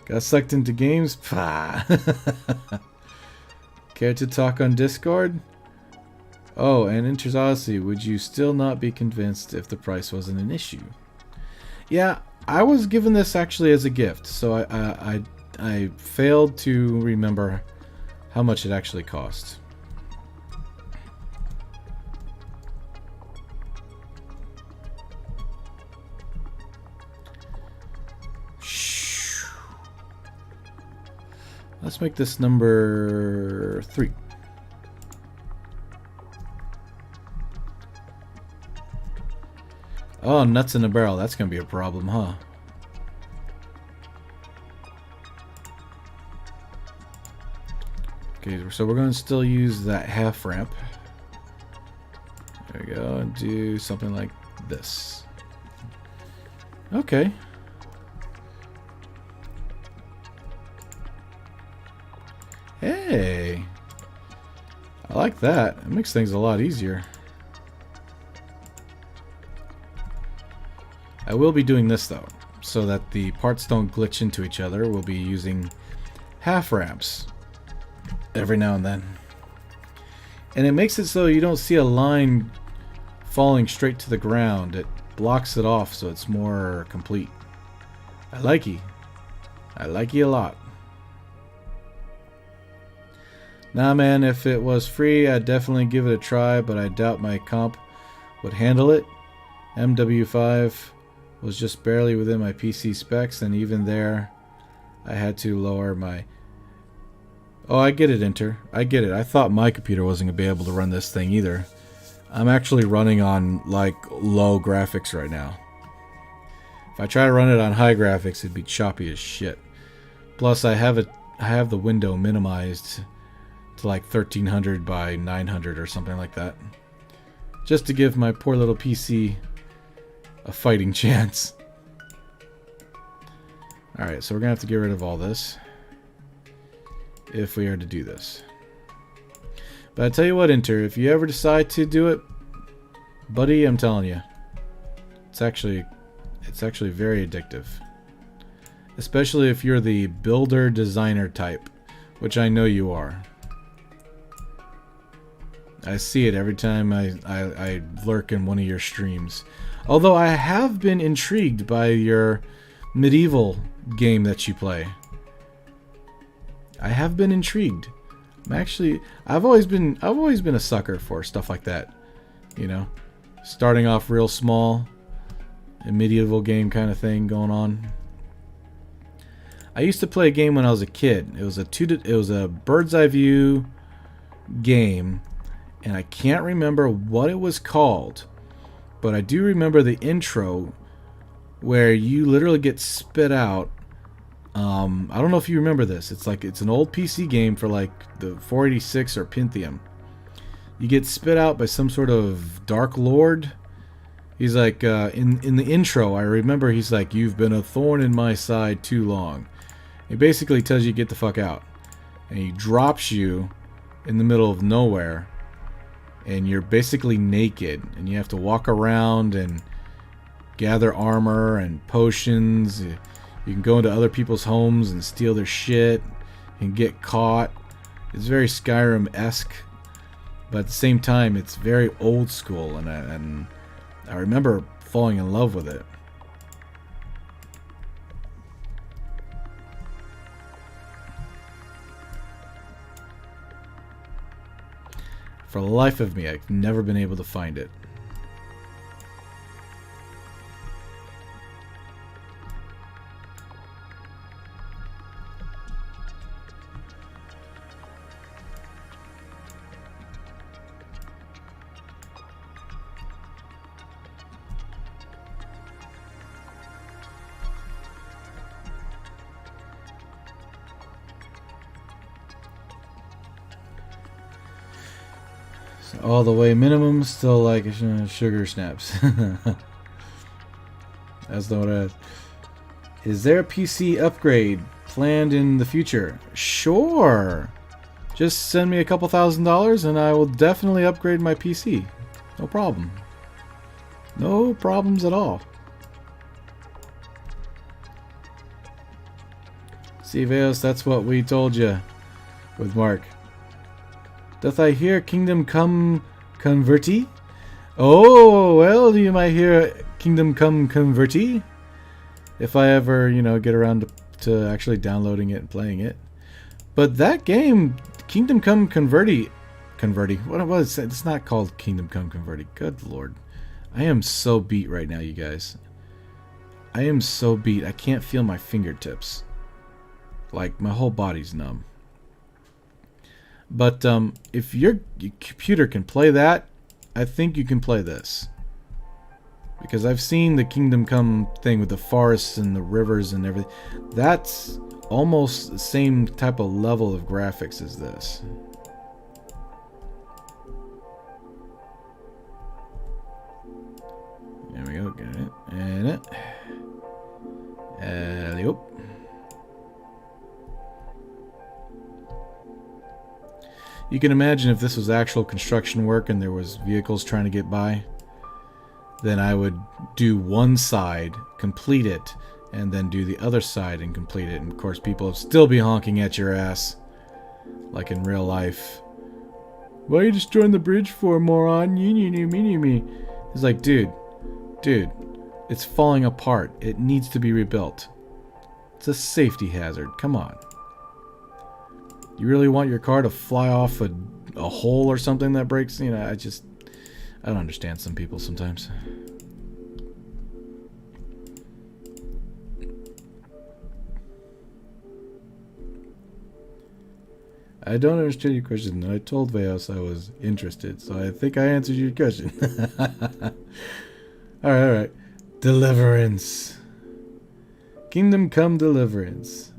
Got sucked into games? Pah. Care to talk on Discord? Oh, and Interzodyssey, would you still not be convinced if the price wasn't an issue? Yeah, I was given this actually as a gift, so I failed to remember how much it actually cost. Let's make this number 3. Oh, nuts in a barrel. That's going to be a problem, huh? Okay, so we're going to still use that half ramp. There we go. And do something like this. Okay. Hey. I like that. It makes things a lot easier. I will be doing this though, so that the parts don't glitch into each other. We'll be using half ramps every now and then. And it makes it so you don't see a line falling straight to the ground. It blocks it off so it's more complete. I like ye. I like ye a lot. Nah man, if it was free I'd definitely give it a try, but I doubt my comp would handle it. MW5 was just barely within my PC specs, and even there I had to lower my... Oh, I get it, Inter. I get it. I thought my computer wasn't going to be able to run this thing either. I'm actually running on like low graphics right now. If I try to run it on high graphics, it'd be choppy as shit. Plus I have the window minimized to like 1300 by 900 or something like that, just to give my poor little PC a fighting chance. Alright, so we're gonna have to get rid of all this if we are to do this. But I tell you what, Inter, if you ever decide to do it, buddy, I'm telling you, it's actually very addictive. Especially if you're the builder designer type, which I know you are. I see it every time I lurk in one of your streams. Although I have been intrigued by your medieval game that you play. I have been intrigued. I've always been a sucker for stuff like that. You know, starting off real small, a medieval game kind of thing going on. I used to play a game when I was a kid. It was a bird's eye view game, and I can't remember what it was called. But I do remember the intro where you literally get spit out. I don't know if you remember this. It's an old PC game for like the 486 or Pentium. You get spit out by some sort of Dark Lord. He's like, in the intro, I remember he's like, "You've been a thorn in my side too long." He basically tells you get the fuck out. And he drops you in the middle of nowhere. And you're basically naked, and you have to walk around and gather armor and potions. You can go into other people's homes and steal their shit and get caught. It's very Skyrim-esque, but at the same time, it's very old school, and I remember falling in love with it. For the life of me, I've never been able to find it. All the way minimum, still like sugar snaps. That's not what it is. Is there a PC upgrade planned in the future? Sure. Just send me a couple $1,000s and I will definitely upgrade my PC. No problem. No problems at all. See, Veos, that's what we told you with Mark. Doth I hear kingdom come converti? Oh, well, you might hear kingdom come converti. If I ever, you know, get around to actually downloading it and playing it. But that game, Kingdom Come Converti, what was it? It's not called Kingdom Come Converti. Good lord. I am so beat right now, you guys. I am so beat. I can't feel my fingertips. Like, my whole body's numb. But if your computer can play that, I think you can play this. Because I've seen the Kingdom Come thing with the forests and the rivers and everything. That's almost the same type of level of graphics as this. There we go. Get it. And it. Alley-oop. You can imagine if this was actual construction work and there was vehicles trying to get by, then I would do one side, complete it, and then do the other side and complete it. And of course people would still be honking at your ass, like in real life. Why are you destroying the bridge for, moron? Me. It's like, dude, it's falling apart. It needs to be rebuilt. It's a safety hazard. Come on. You really want your car to fly off a hole or something that breaks? You know, I don't understand some people sometimes. I don't understand your question. I told Veos I was interested, so I think I answered your question. Alright. Deliverance. Kingdom Come Deliverance.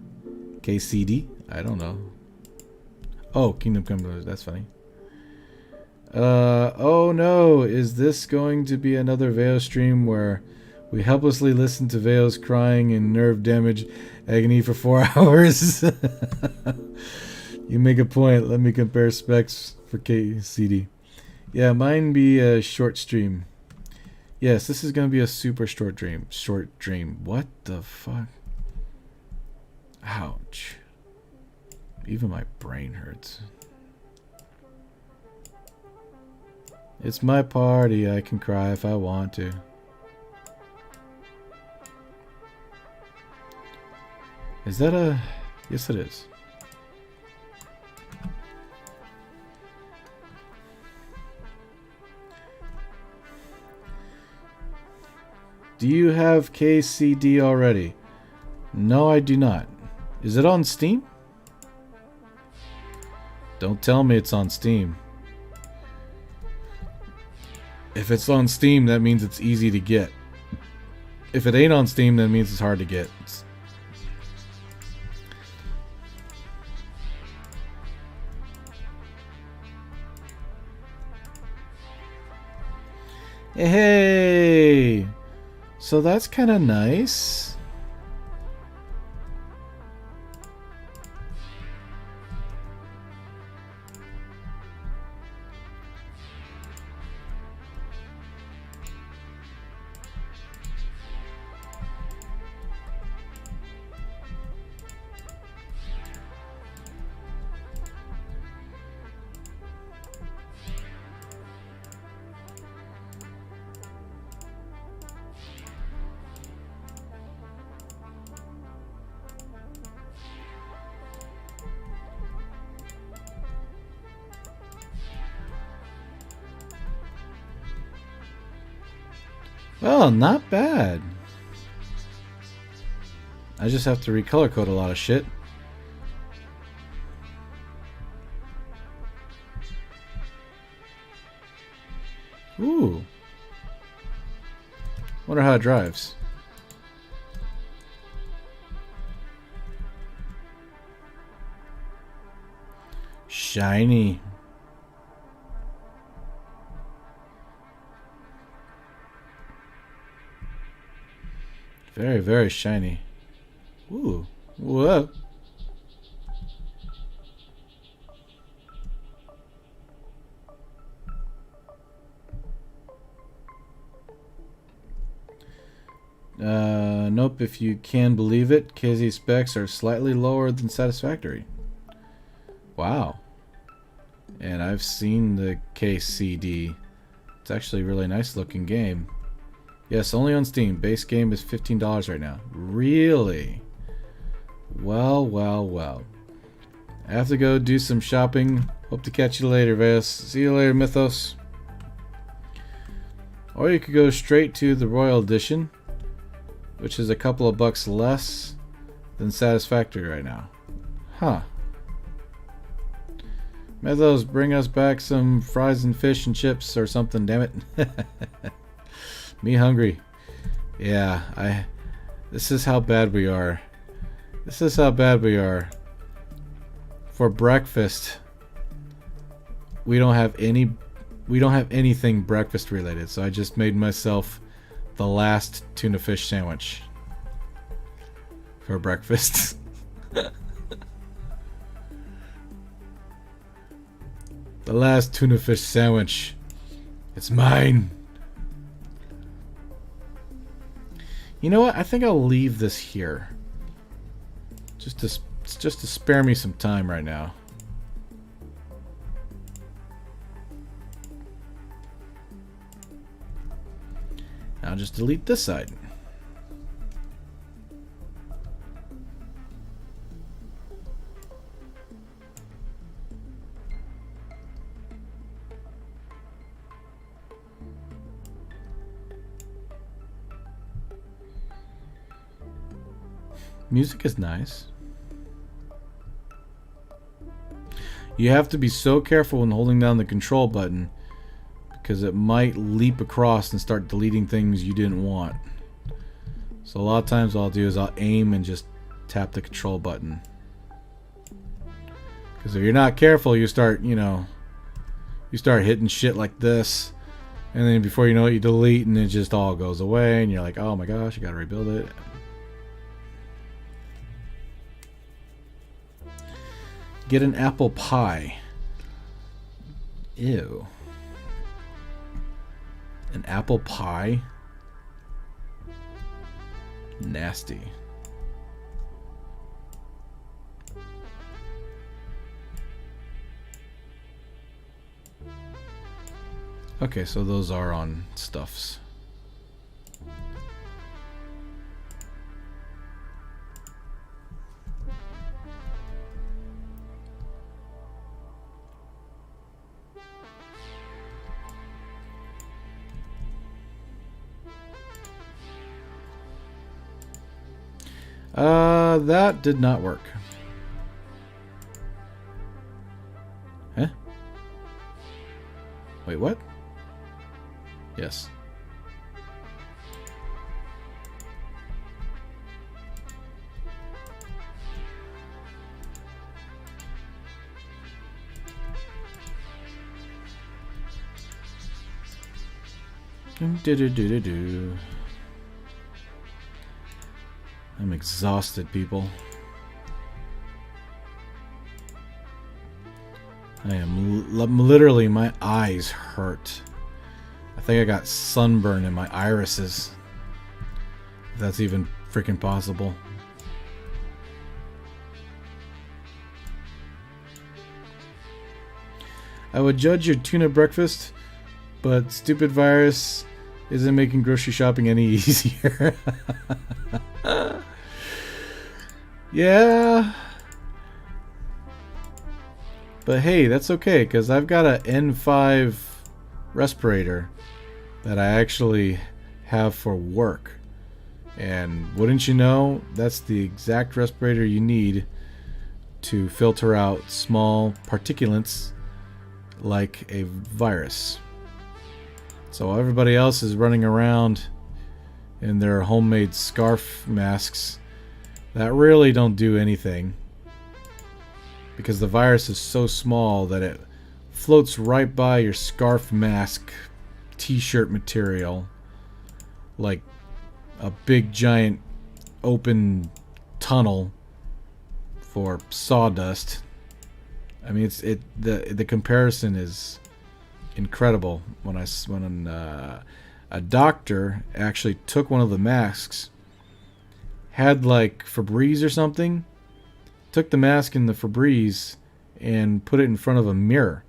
KCD? I don't know. Oh, Kingdom Come Deliverance. That's funny. Oh no, is this going to be another Veos stream where we helplessly listen to Veos crying in nerve damage agony for 4 hours? You make a point. Let me compare specs for KCD. Yeah, mine be a short stream. Yes, this is going to be a super short dream. Short dream. What the fuck? Ouch. Even my brain hurts. It's my party. I can cry if I want to. Is that a... Yes, it is. Do you have KCD already? No, I do not. Is it on Steam? Don't tell me it's on Steam. If it's on Steam, that means it's easy to get. If it ain't on Steam, that means it's hard to get. Hey! So that's kind of nice. Well, not bad. I just have to recolor code a lot of shit. Ooh. Wonder how it drives. Shiny. Very, very shiny. Ooh. Whoa. Nope, if you can believe it, KZ specs are slightly lower than satisfactory. Wow. And I've seen the KCD. It's actually a really nice looking game. Yes, only on Steam. Base game is $15 right now. Really? Well, well, well. I have to go do some shopping. Hope to catch you later, Vas. See you later, Mythos. Or you could go straight to the Royal Edition, which is a couple of bucks less than satisfactory right now. Huh. Mythos, bring us back some fries and fish and chips or something, damn it. Me hungry. Yeah, this is how bad we are. This is how bad we are. For breakfast, we don't have anything breakfast related, so I just made myself the last tuna fish sandwich for breakfast. The last tuna fish sandwich. It's mine. You know what? I think I'll leave this here. Just to spare me some time right now. I'll just delete this side. Music is nice. You have to be so careful when holding down the control button, because it might leap across and start deleting things you didn't want. So a lot of times what I'll do is I'll aim and just tap the control button. Because if you're not careful, you start hitting shit like this, and then before you know it, you delete and it just all goes away, and you're like, oh my gosh, I gotta rebuild it. Get an apple pie. Ew. An apple pie? Nasty. Okay, so those are on stuffs. That did not work. Huh? Wait, what? Yes. Do-do-do-do-do. I'm exhausted, people. I am literally, my eyes hurt. I think I got sunburn in my irises. If that's even freaking possible. I would judge your tuna breakfast, but stupid virus isn't making grocery shopping any easier. Yeah. But hey, that's okay, because I've got an N5 respirator that I actually have for work. And wouldn't you know, that's the exact respirator you need to filter out small particulates like a virus. So everybody else is running around in their homemade scarf masks that really don't do anything, because the virus is so small that it floats right by your scarf mask t-shirt material like a big giant open tunnel for sawdust. I mean, the comparison is incredible. When a doctor actually took one of the masks, had like Febreze or something, took the mask in the Febreze and put it in front of a mirror,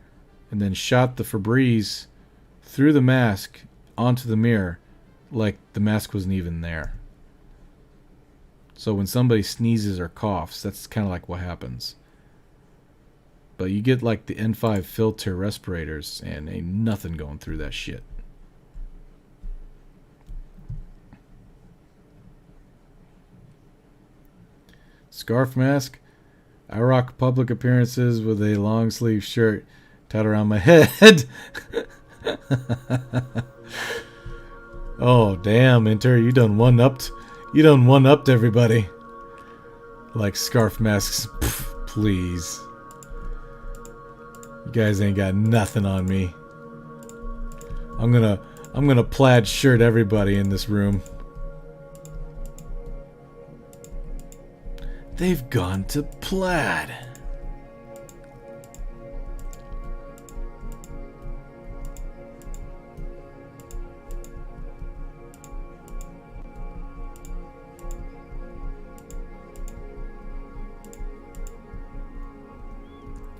and then shot the Febreze through the mask onto the mirror like the mask wasn't even there. So when somebody sneezes or coughs, that's kind of like what happens. But you get like the N5 filter respirators and ain't nothing going through that shit. Scarf mask. I rock public appearances with a long sleeve shirt tied around my head. Oh damn, Inter, you done one-upped everybody. Like scarf masks. Pff, please. You guys ain't got nothing on me. I'm gonna plaid shirt everybody in this room. They've gone to plaid.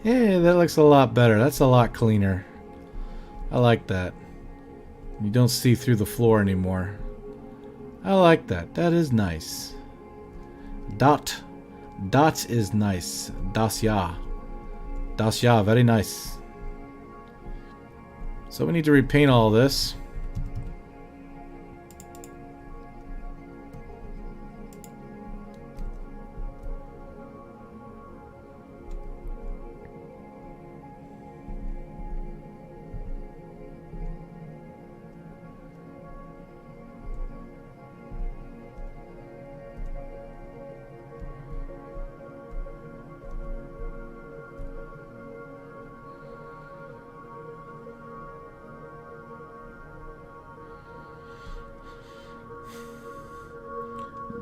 Yeah, that looks a lot better. That's a lot cleaner. I like that. You don't see through the floor anymore. I like that. That is nice. Dot is nice. Das ja, very nice. So we need to repaint all this.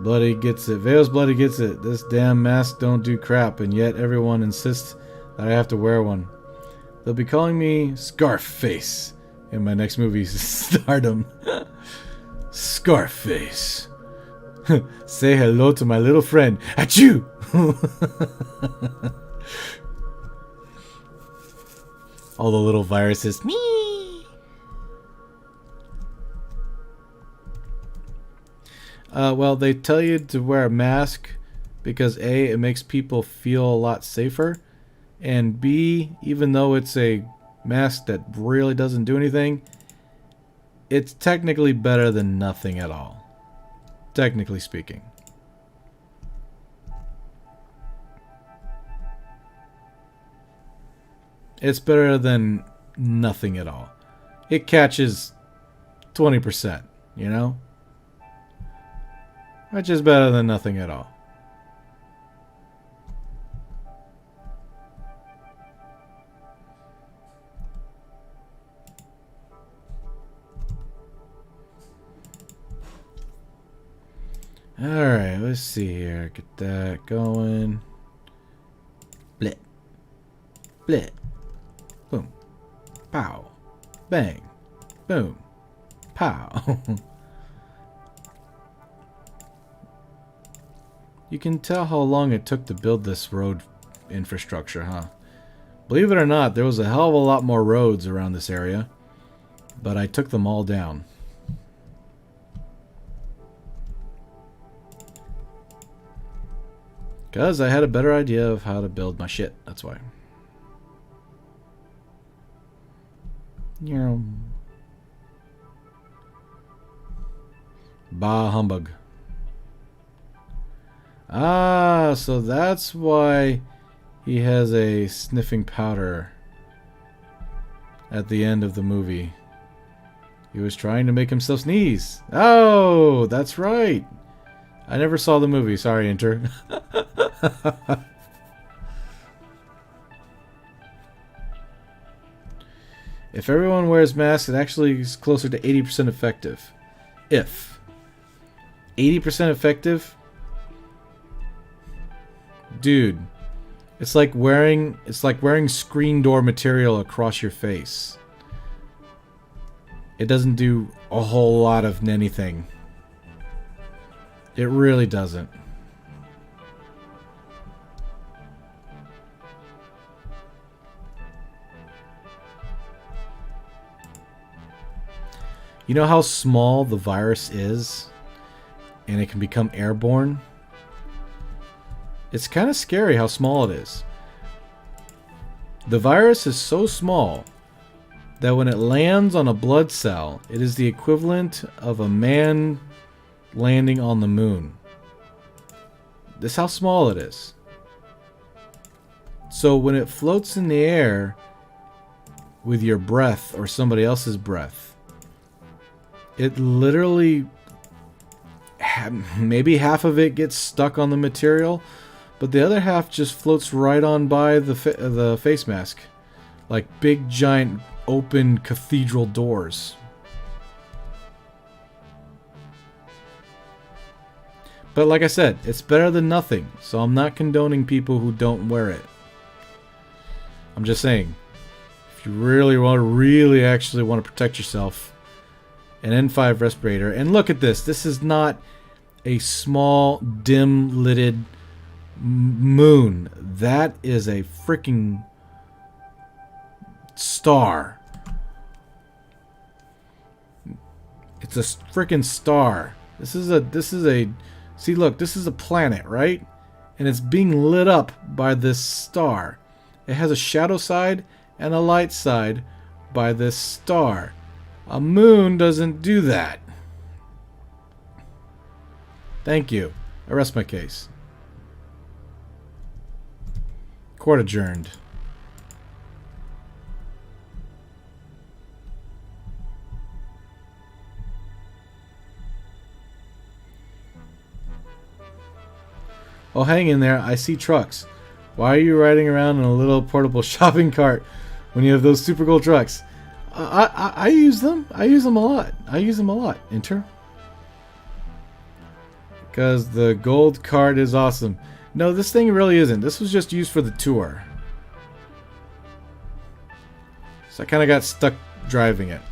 Bloody gets it. Vale's bloody gets it. This damn mask don't do crap, and yet everyone insists that I have to wear one. They'll be calling me Scarface in my next movie, Stardom. Scarface. Say hello to my little friend. Achoo! All the little viruses. Me. Well, they tell you to wear a mask because A, it makes people feel a lot safer, and B, even though it's a mask that really doesn't do anything, it's technically better than nothing at all. Technically speaking. It's better than nothing at all. It catches 20%, you know? Which is better than nothing at all. Alright, let's see here. Get that going. Blit. Blit. Boom. Pow. Bang. Boom. Pow. You can tell how long it took to build this road infrastructure, huh? Believe it or not, there was a hell of a lot more roads around this area, but I took them all down. Because I had a better idea of how to build my shit, that's why. Bah humbug. Ah, so that's why he has a sniffing powder at the end of the movie. He was trying to make himself sneeze. Oh, that's right. I never saw the movie. Sorry, Inter. If everyone wears masks, it actually is closer to 80% effective. If 80% effective, dude, it's like wearing screen door material across your face. It doesn't do a whole lot of anything. It really doesn't. You know how small the virus is? And it can become airborne? It's kind of scary how small it is. The virus is so small that when it lands on a blood cell, it is the equivalent of a man landing on the moon. This is how small it is. So when it floats in the air with your breath or somebody else's breath, it literally, maybe half of it gets stuck on the material, but the other half just floats right on by the face mask. Like big, giant, open cathedral doors. But like I said, it's better than nothing, so I'm not condoning people who don't wear it. I'm just saying, if you really actually want to protect yourself, an N5 respirator. And look at this. This is not a small, dim-lidded moon. That is a freaking star. It's a freaking star. This is a see, look, this is a planet, right? And it's being lit up by this star. It has a shadow side and a light side by this star. A moon doesn't do that. Thank you. I rest my case. Court adjourned. Oh, hang in there. I see trucks. Why are you riding around in a little portable shopping cart when you have those super cool trucks? I use them. I use them a lot. Enter. Because the gold card is awesome. No, this thing really isn't. This was just used for the tour. So I kind of got stuck driving it.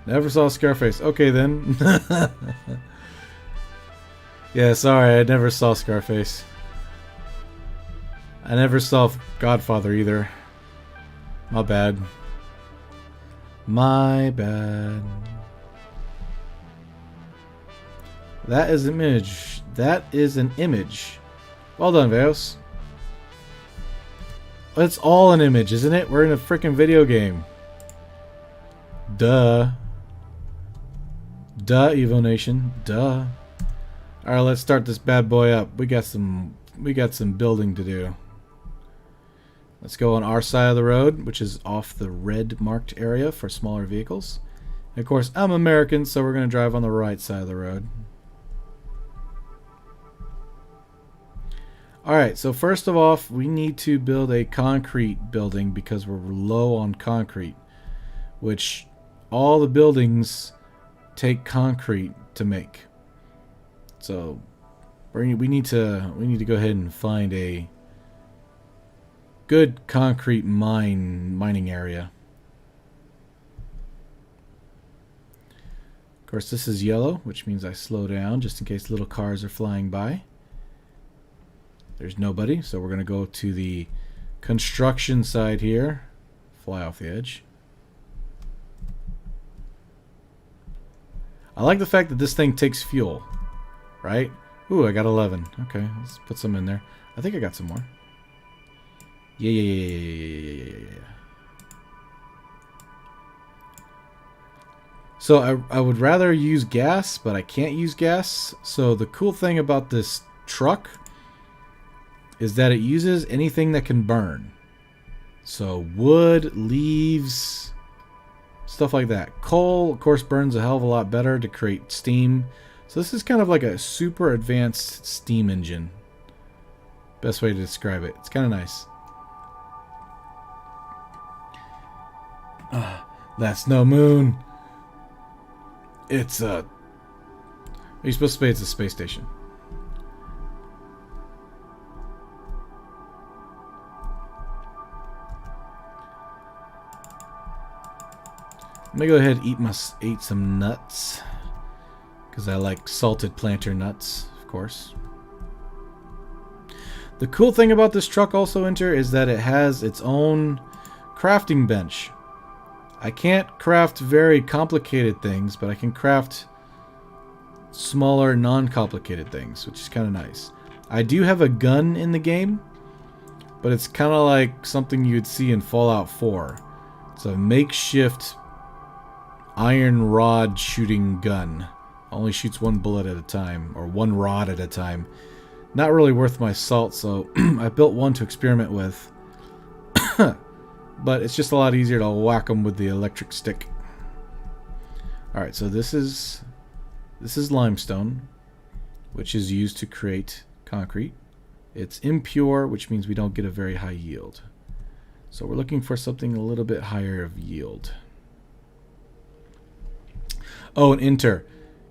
Never saw Scarface. Okay then. Yeah, sorry, I never saw Scarface. I never saw Godfather either. My bad. My bad. That is an image. That is an image. Well done, Veos. It's all an image, isn't it? We're in a freaking video game. Duh. Duh, Evo Nation. Duh. Alright, let's start this bad boy up. We got some building to do. Let's go on our side of the road, which is off the red marked area for smaller vehicles. And of course, I'm American, so we're going to drive on the right side of the road. Alright, so first of all, we need to build a concrete building because we're low on concrete, which all the buildings take concrete to make. So we need to go ahead and find a good concrete mining area. Of course, this is yellow, which means I slow down just in case little cars are flying by. There's nobody, so we're going to go to the construction side here. Fly off the edge. I like the fact that this thing takes fuel, right? Ooh, I got 11. Okay, let's put some in there. I think I got some more. Yeah. So I would rather use gas, but I can't use gas. So the cool thing about this truck is that it uses anything that can burn. So wood, leaves, stuff like that. Coal, of course, burns a hell of a lot better to create steam. So this is kind of like a super advanced steam engine. Best way to describe it. It's kind of nice. That's no moon. It's a... You're supposed to say it's a space station. I'm gonna go ahead and eat some nuts. Because I like salted planter nuts, of course. The cool thing about this truck also, Enter, is that it has its own crafting bench. I can't craft very complicated things, but I can craft smaller, non-complicated things, which is kind of nice. I do have a gun in the game, but it's kind of like something you'd see in Fallout 4. It's a makeshift iron rod shooting gun. Only shoots one bullet at a time, or one rod at a time. Not really worth my salt, so I built one to experiment with. But it's just a lot easier to whack them with the electric stick. Alright, so this is limestone, which is used to create concrete. It's impure, which means we don't get a very high yield. So we're looking for something a little bit higher of yield. Oh, and Enter.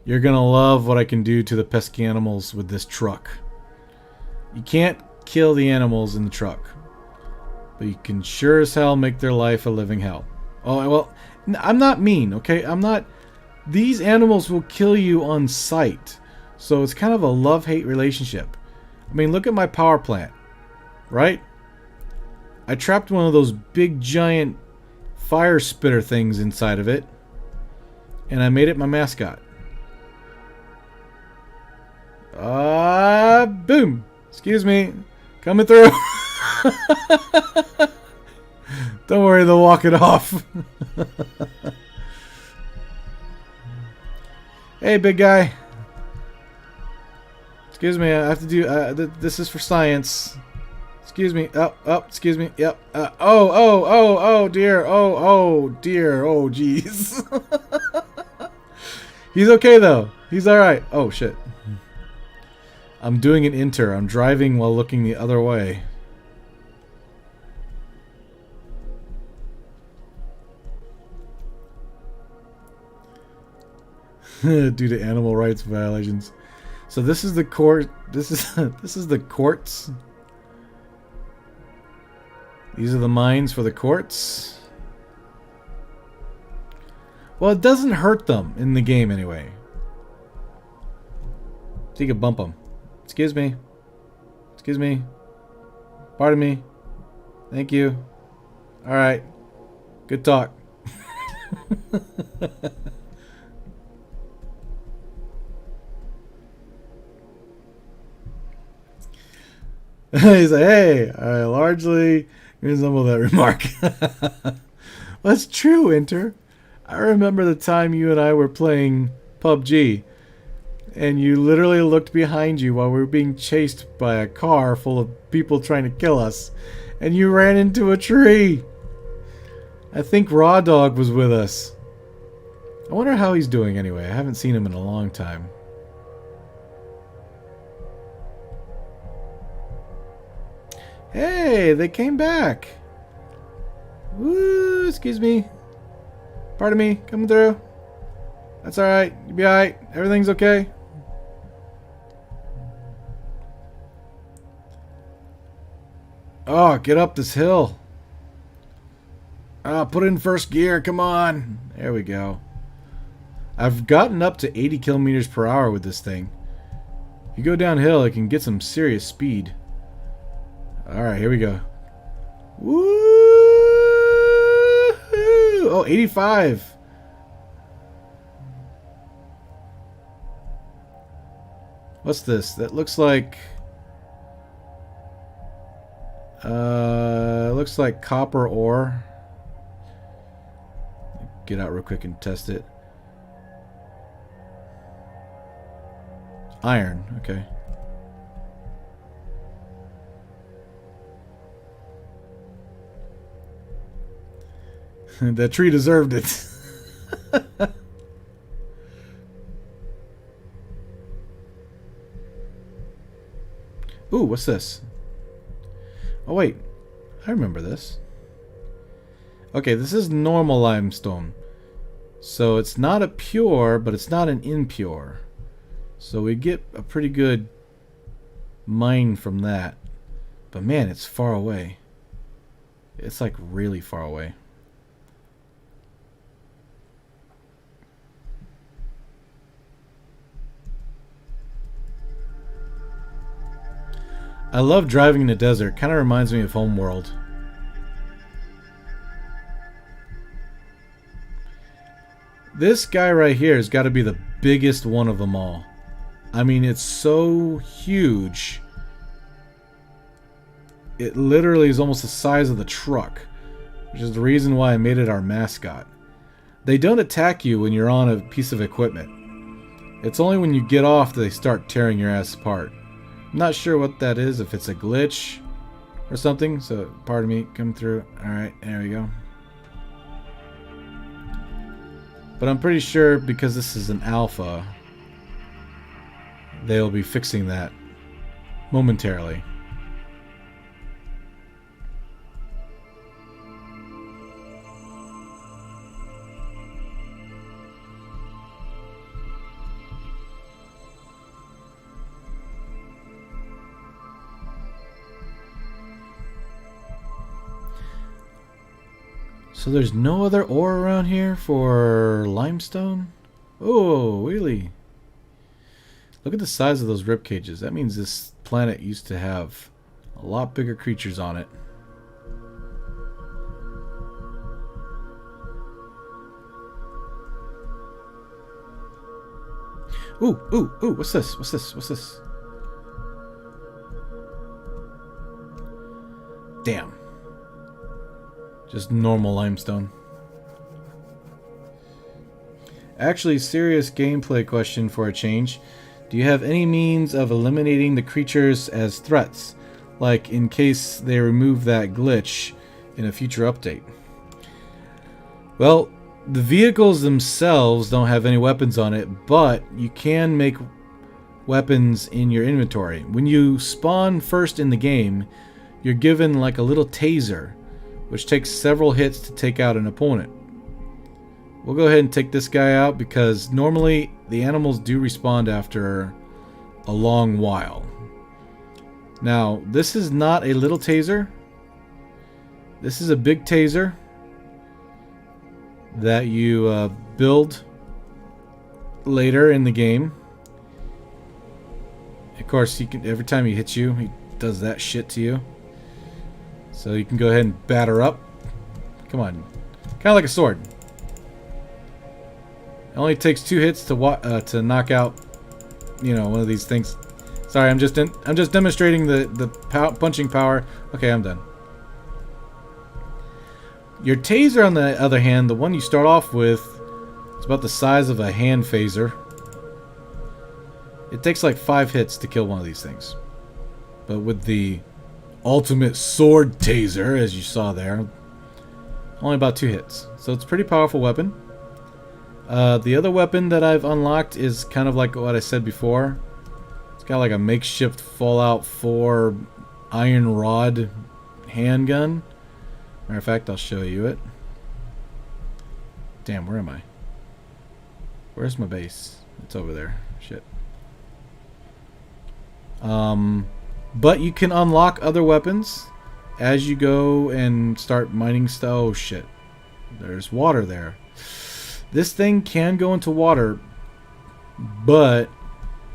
You're going to love what I can do to the pesky animals with this truck. You can't kill the animals in the truck. But you can sure as hell make their life a living hell. Oh, well, I'm not mean, okay? I'm not... These animals will kill you on sight. So it's kind of a love-hate relationship. I mean, look at my power plant. Right? I trapped one of those big, giant fire spitter things inside of it. And I made it my mascot. Boom! Excuse me. Coming through. Don't worry, they'll walk it off. Hey, big guy. Excuse me, I have to do... this is for science. Excuse me. Oh, excuse me. Yep. Oh, dear. Oh, dear. Oh, jeez. He's okay, though. He's alright. Oh, shit. I'm doing an Enter. I'm driving while looking the other way. Due to animal rights violations. So this is the court. This is the courts. These are the mines for the courts. Well, it doesn't hurt them in the game anyway. So you can bump them. Excuse me. Excuse me. Pardon me. Thank you. All right. Good talk. He's like, hey, I largely resemble that remark. Well, that's true, Enter. I remember the time you and I were playing PUBG, and you literally looked behind you while we were being chased by a car full of people trying to kill us, and you ran into a tree. I think Raw Dog was with us. I wonder how he's doing anyway. I haven't seen him in a long time. Hey, they came back. Woo, excuse me. Pardon me, coming through. That's alright. You'll be alright. Everything's okay. Oh, get up this hill. Put it in first gear. Come on. There we go. I've gotten up to 80 kilometers per hour with this thing. If you go downhill, it can get some serious speed. Alright, here we go. Woo! Oh, 85. What's this? That looks like... looks like copper ore. Get out real quick and test it. Iron, okay. That tree deserved it. Ooh, what's this? Oh wait, I remember this. Okay, this is normal limestone. So it's not a pure, but it's not an impure. So we get a pretty good mine from that. But man, it's far away. It's like really far away. I love driving in the desert. Kind of reminds me of Homeworld. This guy right here has got to be the biggest one of them all. I mean, it's so huge. It literally is almost the size of the truck, which is the reason why I made it our mascot. They don't attack you when you're on a piece of equipment. It's only when you get off that they start tearing your ass apart. I'm not sure what that is, if it's a glitch or something, so pardon me, come through. Alright, there we go. But I'm pretty sure because this is an alpha, they'll be fixing that momentarily. So there's no other ore around here for limestone? Oh, really? Look at the size of those rib cages. That means this planet used to have a lot bigger creatures on it. Ooh, ooh, ooh, what's this? What's this? What's this? Damn. Just normal limestone. Actually, serious gameplay question for a change. Do you have any means of eliminating the creatures as threats? Like in case they remove that glitch in a future update? Well, the vehicles themselves don't have any weapons on it, but you can make weapons in your inventory. When you spawn first in the game, you're given like a little taser, which takes several hits to take out an opponent. We'll go ahead and take this guy out because normally the animals do respawn after a long while. Now, this is not a little taser. This is a big taser that you build later in the game. Of course, he can, every time he hits you, he does that shit to you. So you can go ahead and batter up. Come on. Kind of like a sword. It only takes 2 hits to knock out, you know, one of these things. Sorry, I'm just demonstrating the punching power. Okay, I'm done. Your taser, on the other hand, the one you start off with, is about the size of a hand phaser. It takes like 5 hits to kill one of these things. But with the ultimate sword taser, as you saw there, only about 2 hits. So it's a pretty powerful weapon. The other weapon that I've unlocked is kind of like what I said before. It's got like a makeshift Fallout 4 iron rod handgun. Matter of fact, I'll show you it. Damn, where am I? Where's my base? It's over there. Shit. But you can unlock other weapons as you go and start mining stuff. Oh shit. There's water there. This thing can go into water, but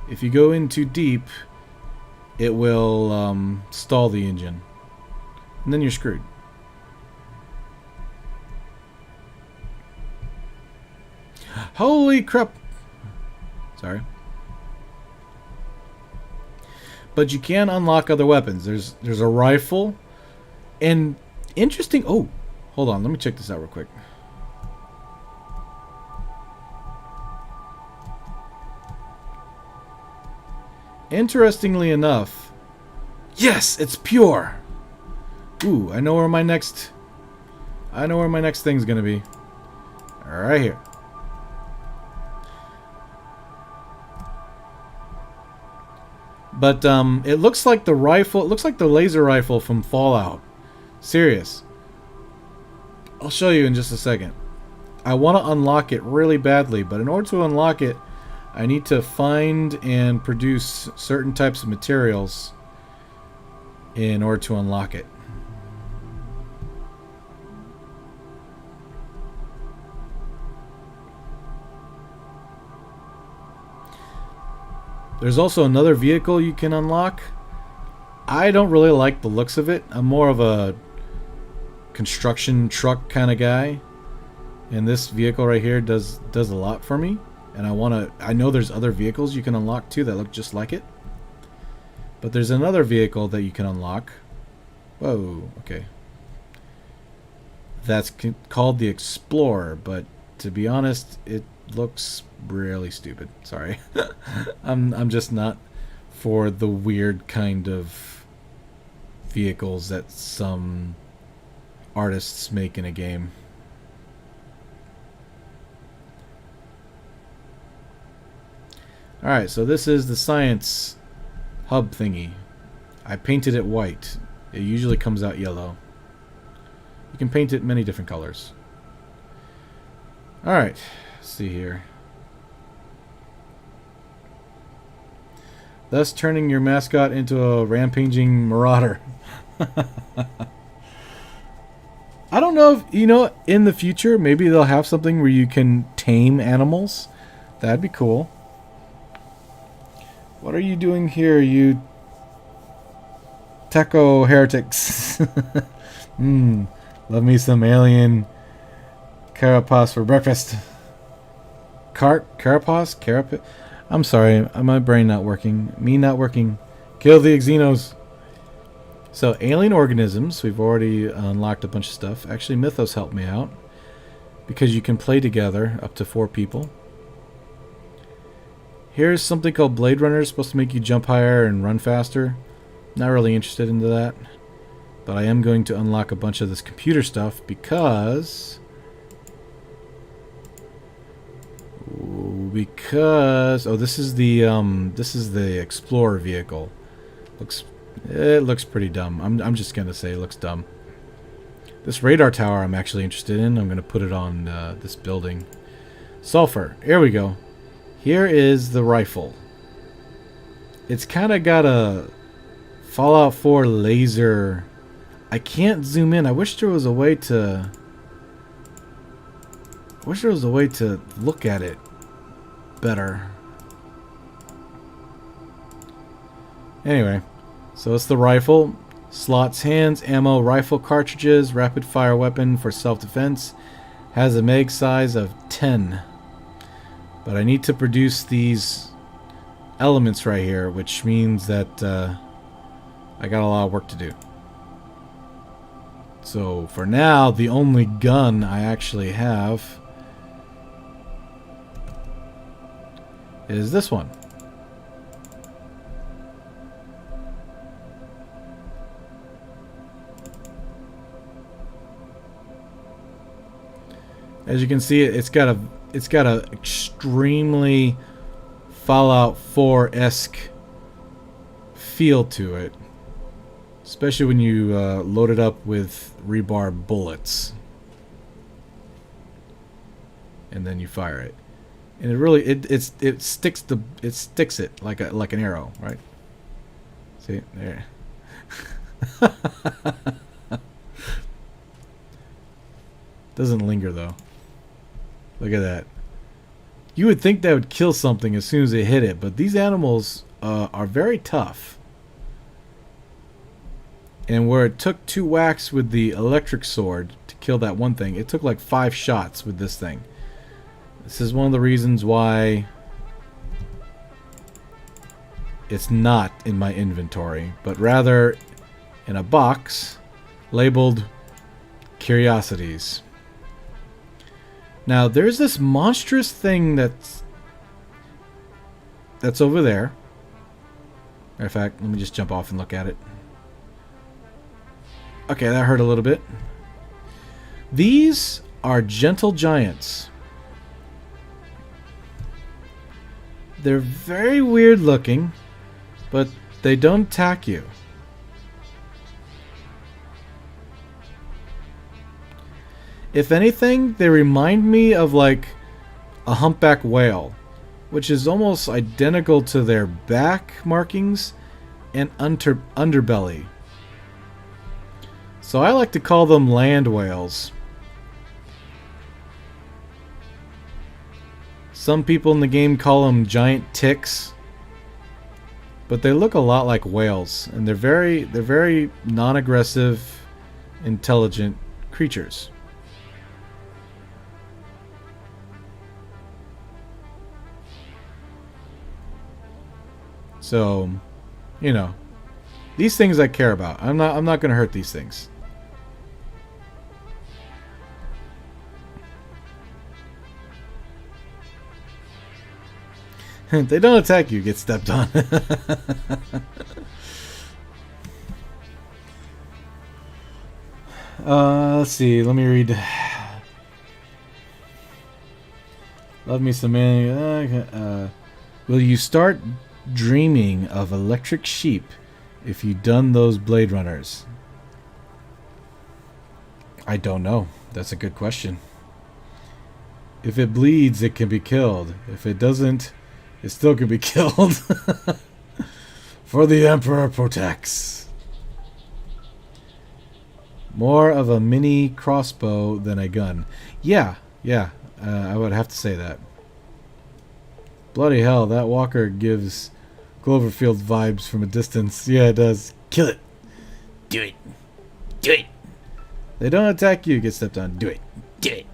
if you go in too deep, it will stall the engine. And then you're screwed. Holy crap. Sorry. But you can unlock other weapons. There's a rifle. And interesting. Oh, hold on. Let me check this out real quick. interestingly enough, yes, it's pure. Ooh, I know where my next thing's gonna be. Right here. But it looks like the rifle. It looks like the laser rifle from Fallout. Serious. I'll show you in just a second. I want to unlock it really badly, but in order to unlock it, I need to find and produce certain types of materials in order to unlock it. There's also another vehicle you can unlock. I don't really like the looks of it. I'm more of a construction truck kind of guy, and this vehicle right here does a lot for me. And I know there's other vehicles you can unlock too that look just like it. But there's another vehicle that you can unlock. Whoa, okay. That's called the Explorer, but to be honest, it looks really stupid. Sorry. I'm just not for the weird kind of vehicles that some artists make in a game. Alright, so this is the science hub thingy. I painted it white. It usually comes out yellow. You can paint it many different colors. Alright, let's see here. Thus turning your mascot into a rampaging marauder. I don't know if, you know, in the future, maybe they'll have something where you can tame animals. That'd be cool. What are you doing here, you taco heretics? Love me some alien carapace for breakfast. Carapace? Carapace? I'm sorry, my brain not working. Me not working. Kill the Xenos. So, alien organisms. We've already unlocked a bunch of stuff. Actually, Mythos helped me out, because you can play together up to 4 people. Here's something called Blade Runner. It's supposed to make you jump higher and run faster. Not really interested into that. But I am going to unlock a bunch of this computer stuff because... oh, this is the Explorer vehicle. It looks pretty dumb. I'm just gonna say it looks dumb. This radar tower I'm actually interested in. I'm gonna put it on this building. Sulfur. Here we go. Here is the rifle. It's kind of got a Fallout 4 laser. I can't zoom in. I wish there was a way to look at it better. Anyway, so it's the rifle. Slots hands, ammo, rifle cartridges, rapid fire weapon for self-defense. Has a mag size of 10. But I need to produce these elements right here, which means that I got a lot of work to do. So for now, the only gun I actually have is this one. As you can see, it's got a extremely Fallout 4-esque feel to it, especially when you load it up with rebar bullets, and then you fire it, and it really it sticks it like an arrow, right? See there. Doesn't linger though. Look at that. You would think that would kill something as soon as they hit it, but these animals are very tough. And where it took 2 whacks with the electric sword to kill that one thing, it took like 5 shots with this thing. This is one of the reasons why it's not in my inventory, but rather in a box labeled Curiosities. Now, there's this monstrous thing that's over there. Matter of fact, let me just jump off and look at it. Okay, that hurt a little bit. These are gentle giants. They're very weird looking, but they don't attack you. If anything, they remind me of like a humpback whale, which is almost identical to their back markings and underbelly. So I like to call them land whales. Some people in the game call them giant ticks, but they look a lot like whales, and they're very non-aggressive, intelligent creatures. So, you know, these things I care about. I'm not going to hurt these things. They don't attack you, get stepped on. Let's see. Let me read. Love me some. Will you start dreaming of electric sheep if you done those Blade Runners? I don't know. That's a good question. If it bleeds, it can be killed. If it doesn't, it still can be killed. For the Emperor protects. More of a mini crossbow than a gun. Yeah, I would have to say that. Bloody hell, that walker gives Cloverfield vibes from a distance. Yeah, it does. Kill it. Do it. Do it. They don't attack you, get stepped on. Do it. Do it.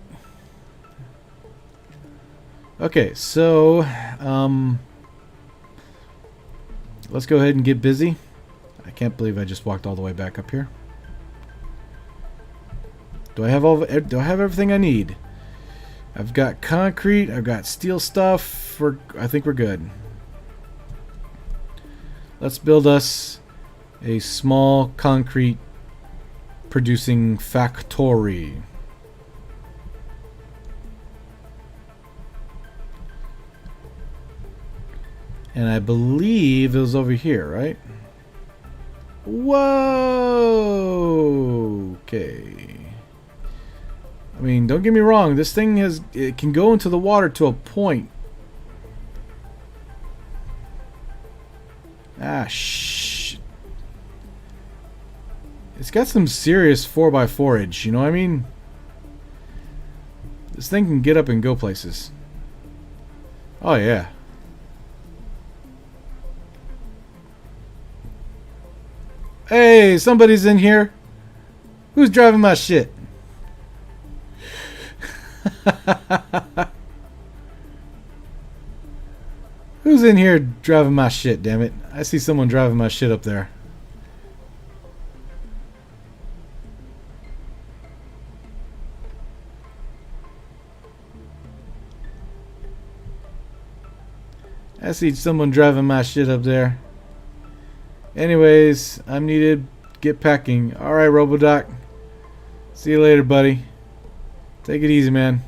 Okay, so let's go ahead and get busy. I can't believe I just walked all the way back up here. Do I have everything I need? I've got concrete, I've got steel stuff. I think we're good. Let's build us a small concrete producing factory. And I believe it was over here, right? Whoa! Okay. I mean, don't get me wrong. This thing it can go into the water to a point. Ah, shit. It's got some serious 4x4-age, you know what I mean? This thing can get up and go places. Oh, yeah. Hey, somebody's in here. Who's driving my shit? Who's in here driving my shit, damn it? I see someone driving my shit up there. I see someone driving my shit up there. Anyways, I'm needed. Get packing. Alright, Robodoc. See you later, buddy. Take it easy, man.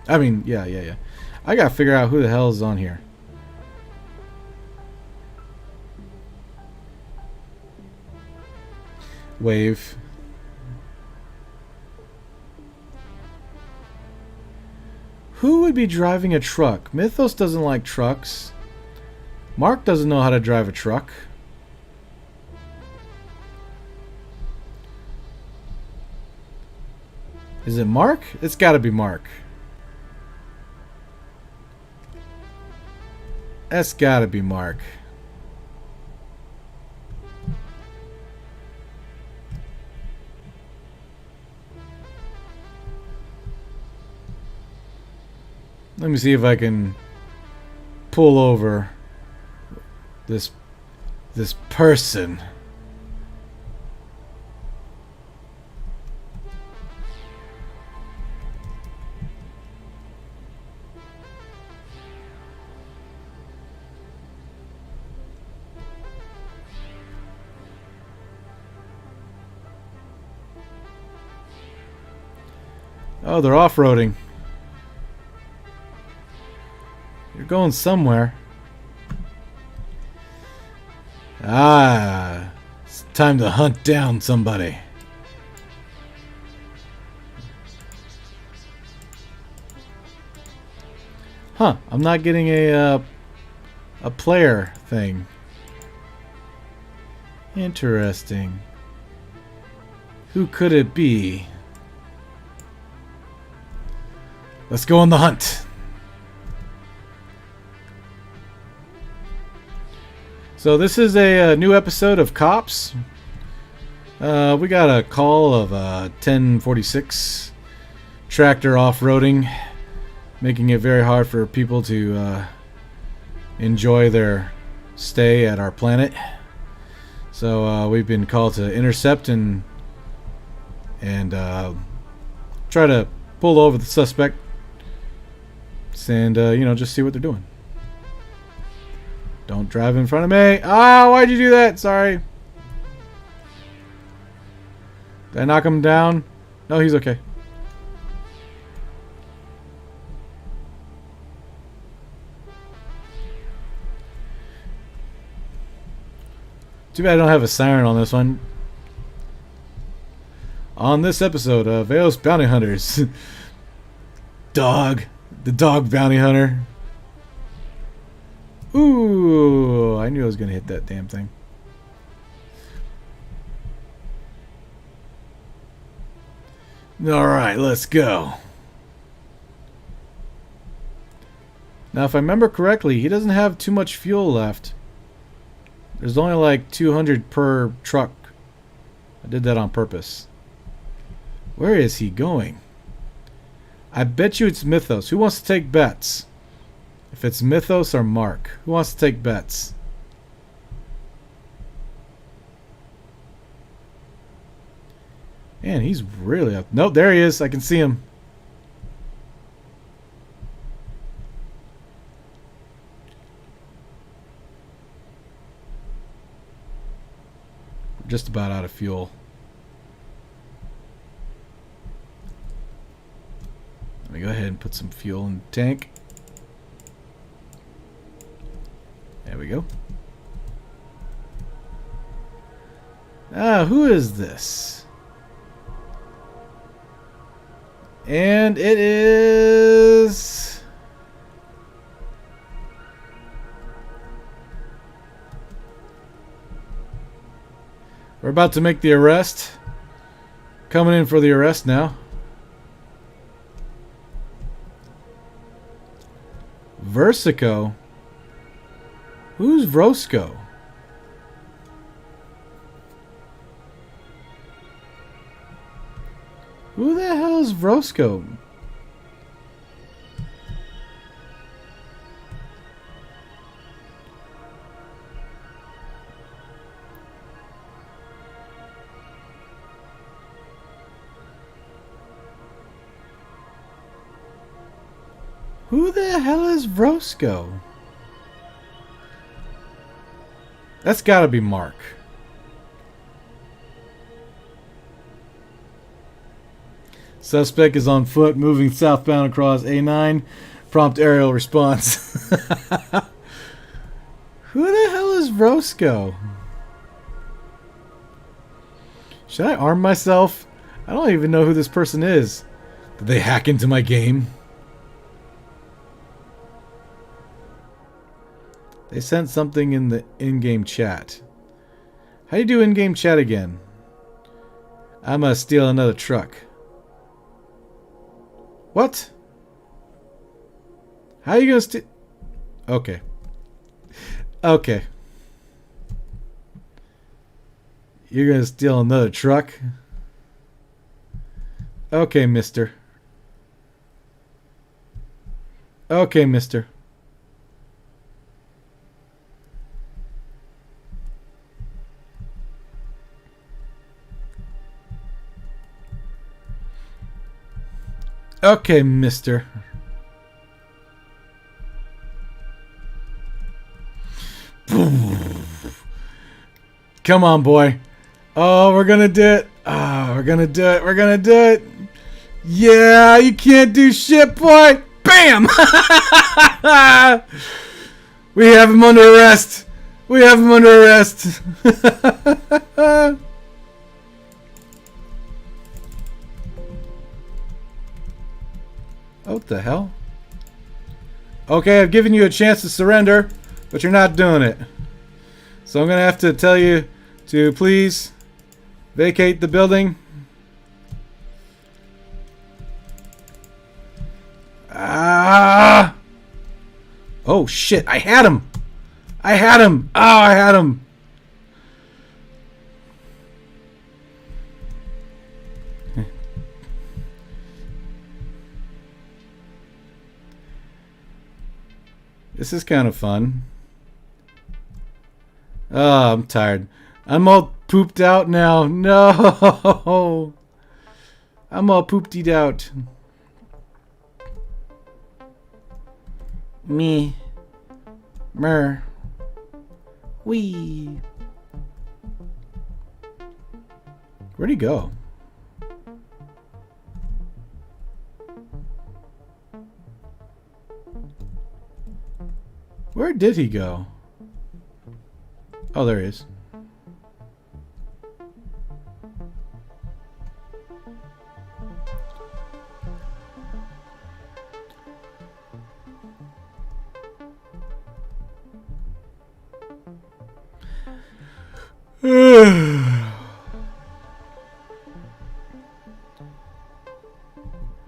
I mean, yeah. I gotta figure out who the hell is on here. Wave. Who would be driving a truck? Mythos doesn't like trucks. Mark doesn't know how to drive a truck. Is it Mark? It's gotta be Mark. That's gotta be Mark. Let me see if I can pull over this person. Oh, they're off-roading. You're going somewhere. Ah, it's time to hunt down somebody. Huh, I'm not getting a player thing. Interesting. Who could it be? Let's go on the hunt. So this is a new episode of Cops. We got a call of 1046 tractor off-roading, making it very hard for people to enjoy their stay at our planet. So we've been called to intercept and try to pull over the suspect and you know, just see what they're doing. Don't drive in front of me. Ah, why'd you do that? Sorry. Did I knock him down? No, he's okay. Too bad I don't have a siren on this one. On this episode of Veos Bounty Hunters. Dog. The dog bounty hunter. Ooh, I knew I was going to hit that damn thing. Alright, let's go. Now, if I remember correctly, he doesn't have too much fuel left. There's only like 200 per truck. I did that on purpose. Where is he going? I bet you it's Mythos. Who wants to take bets? If it's Mythos or Mark. Who wants to take bets? Man, he's really up. Nope, there he is. I can see him. We're just about out of fuel. Let me go ahead and put some fuel in the tank. There we go. Ah, who is this? And it is... We're about to make the arrest. Coming in for the arrest now. Versico? Who's Vrosco? Who the hell is Vrosco? Who the hell is Vrosco? That's gotta be Mark. Suspect is on foot, moving southbound across A9. Prompt aerial response. Who the hell is Vrosco? Should I arm myself? I don't even know who this person is. Did they hack into my game? They sent something in the in-game chat. How do you do in-game chat again? I'm gonna steal another truck. What? How are you gonna steal? Okay. Okay. You're gonna steal another truck? Okay, mister. Okay, mister. Okay, mister. Come on, boy. Oh, we're gonna do it. Oh, we're gonna do it. We're gonna do it. Yeah, you can't do shit, boy. Bam! We have him under arrest. We have him under arrest. Oh, what the hell? Okay, I've given you a chance to surrender, but you're not doing it. So I'm going to have to tell you to please vacate the building. Ah! Oh, shit. I had him. I had him. Oh, I had him. This is kind of fun. Oh, I'm tired. I'm all pooped out now. No. I'm all pooped out. Me. Mer. Wee. Where'd he go? Where did he go? Oh, there he is.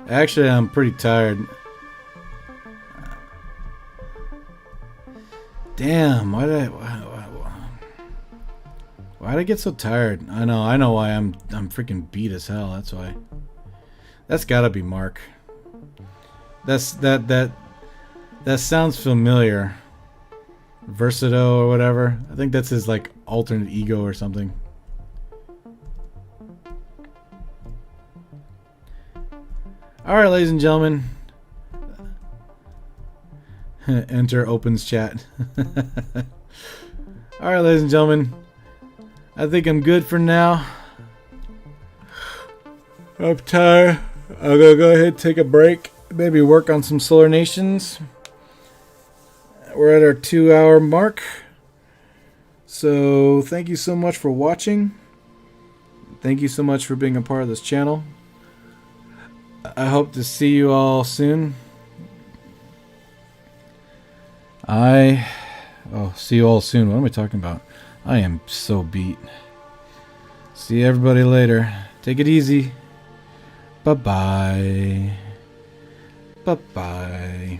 Actually, I'm pretty tired. Damn, why'd I get so tired? I know why I'm freaking beat as hell. That's why. That's gotta be Mark. That sounds familiar. Versito or whatever. I think that's his like alternate ego or something. Alright, ladies and gentlemen. Enter opens chat. Alright, ladies and gentlemen. I think I'm good for now. I'm tired. I'm gonna go ahead and take a break. Maybe work on some Solar Nations. We're at our 2-hour mark. So thank you so much for watching. Thank you so much for being a part of this channel. I hope to see you all soon. See you all soon. What am I talking about? I am so beat. See everybody later. Take it easy. Bye-bye. Bye-bye.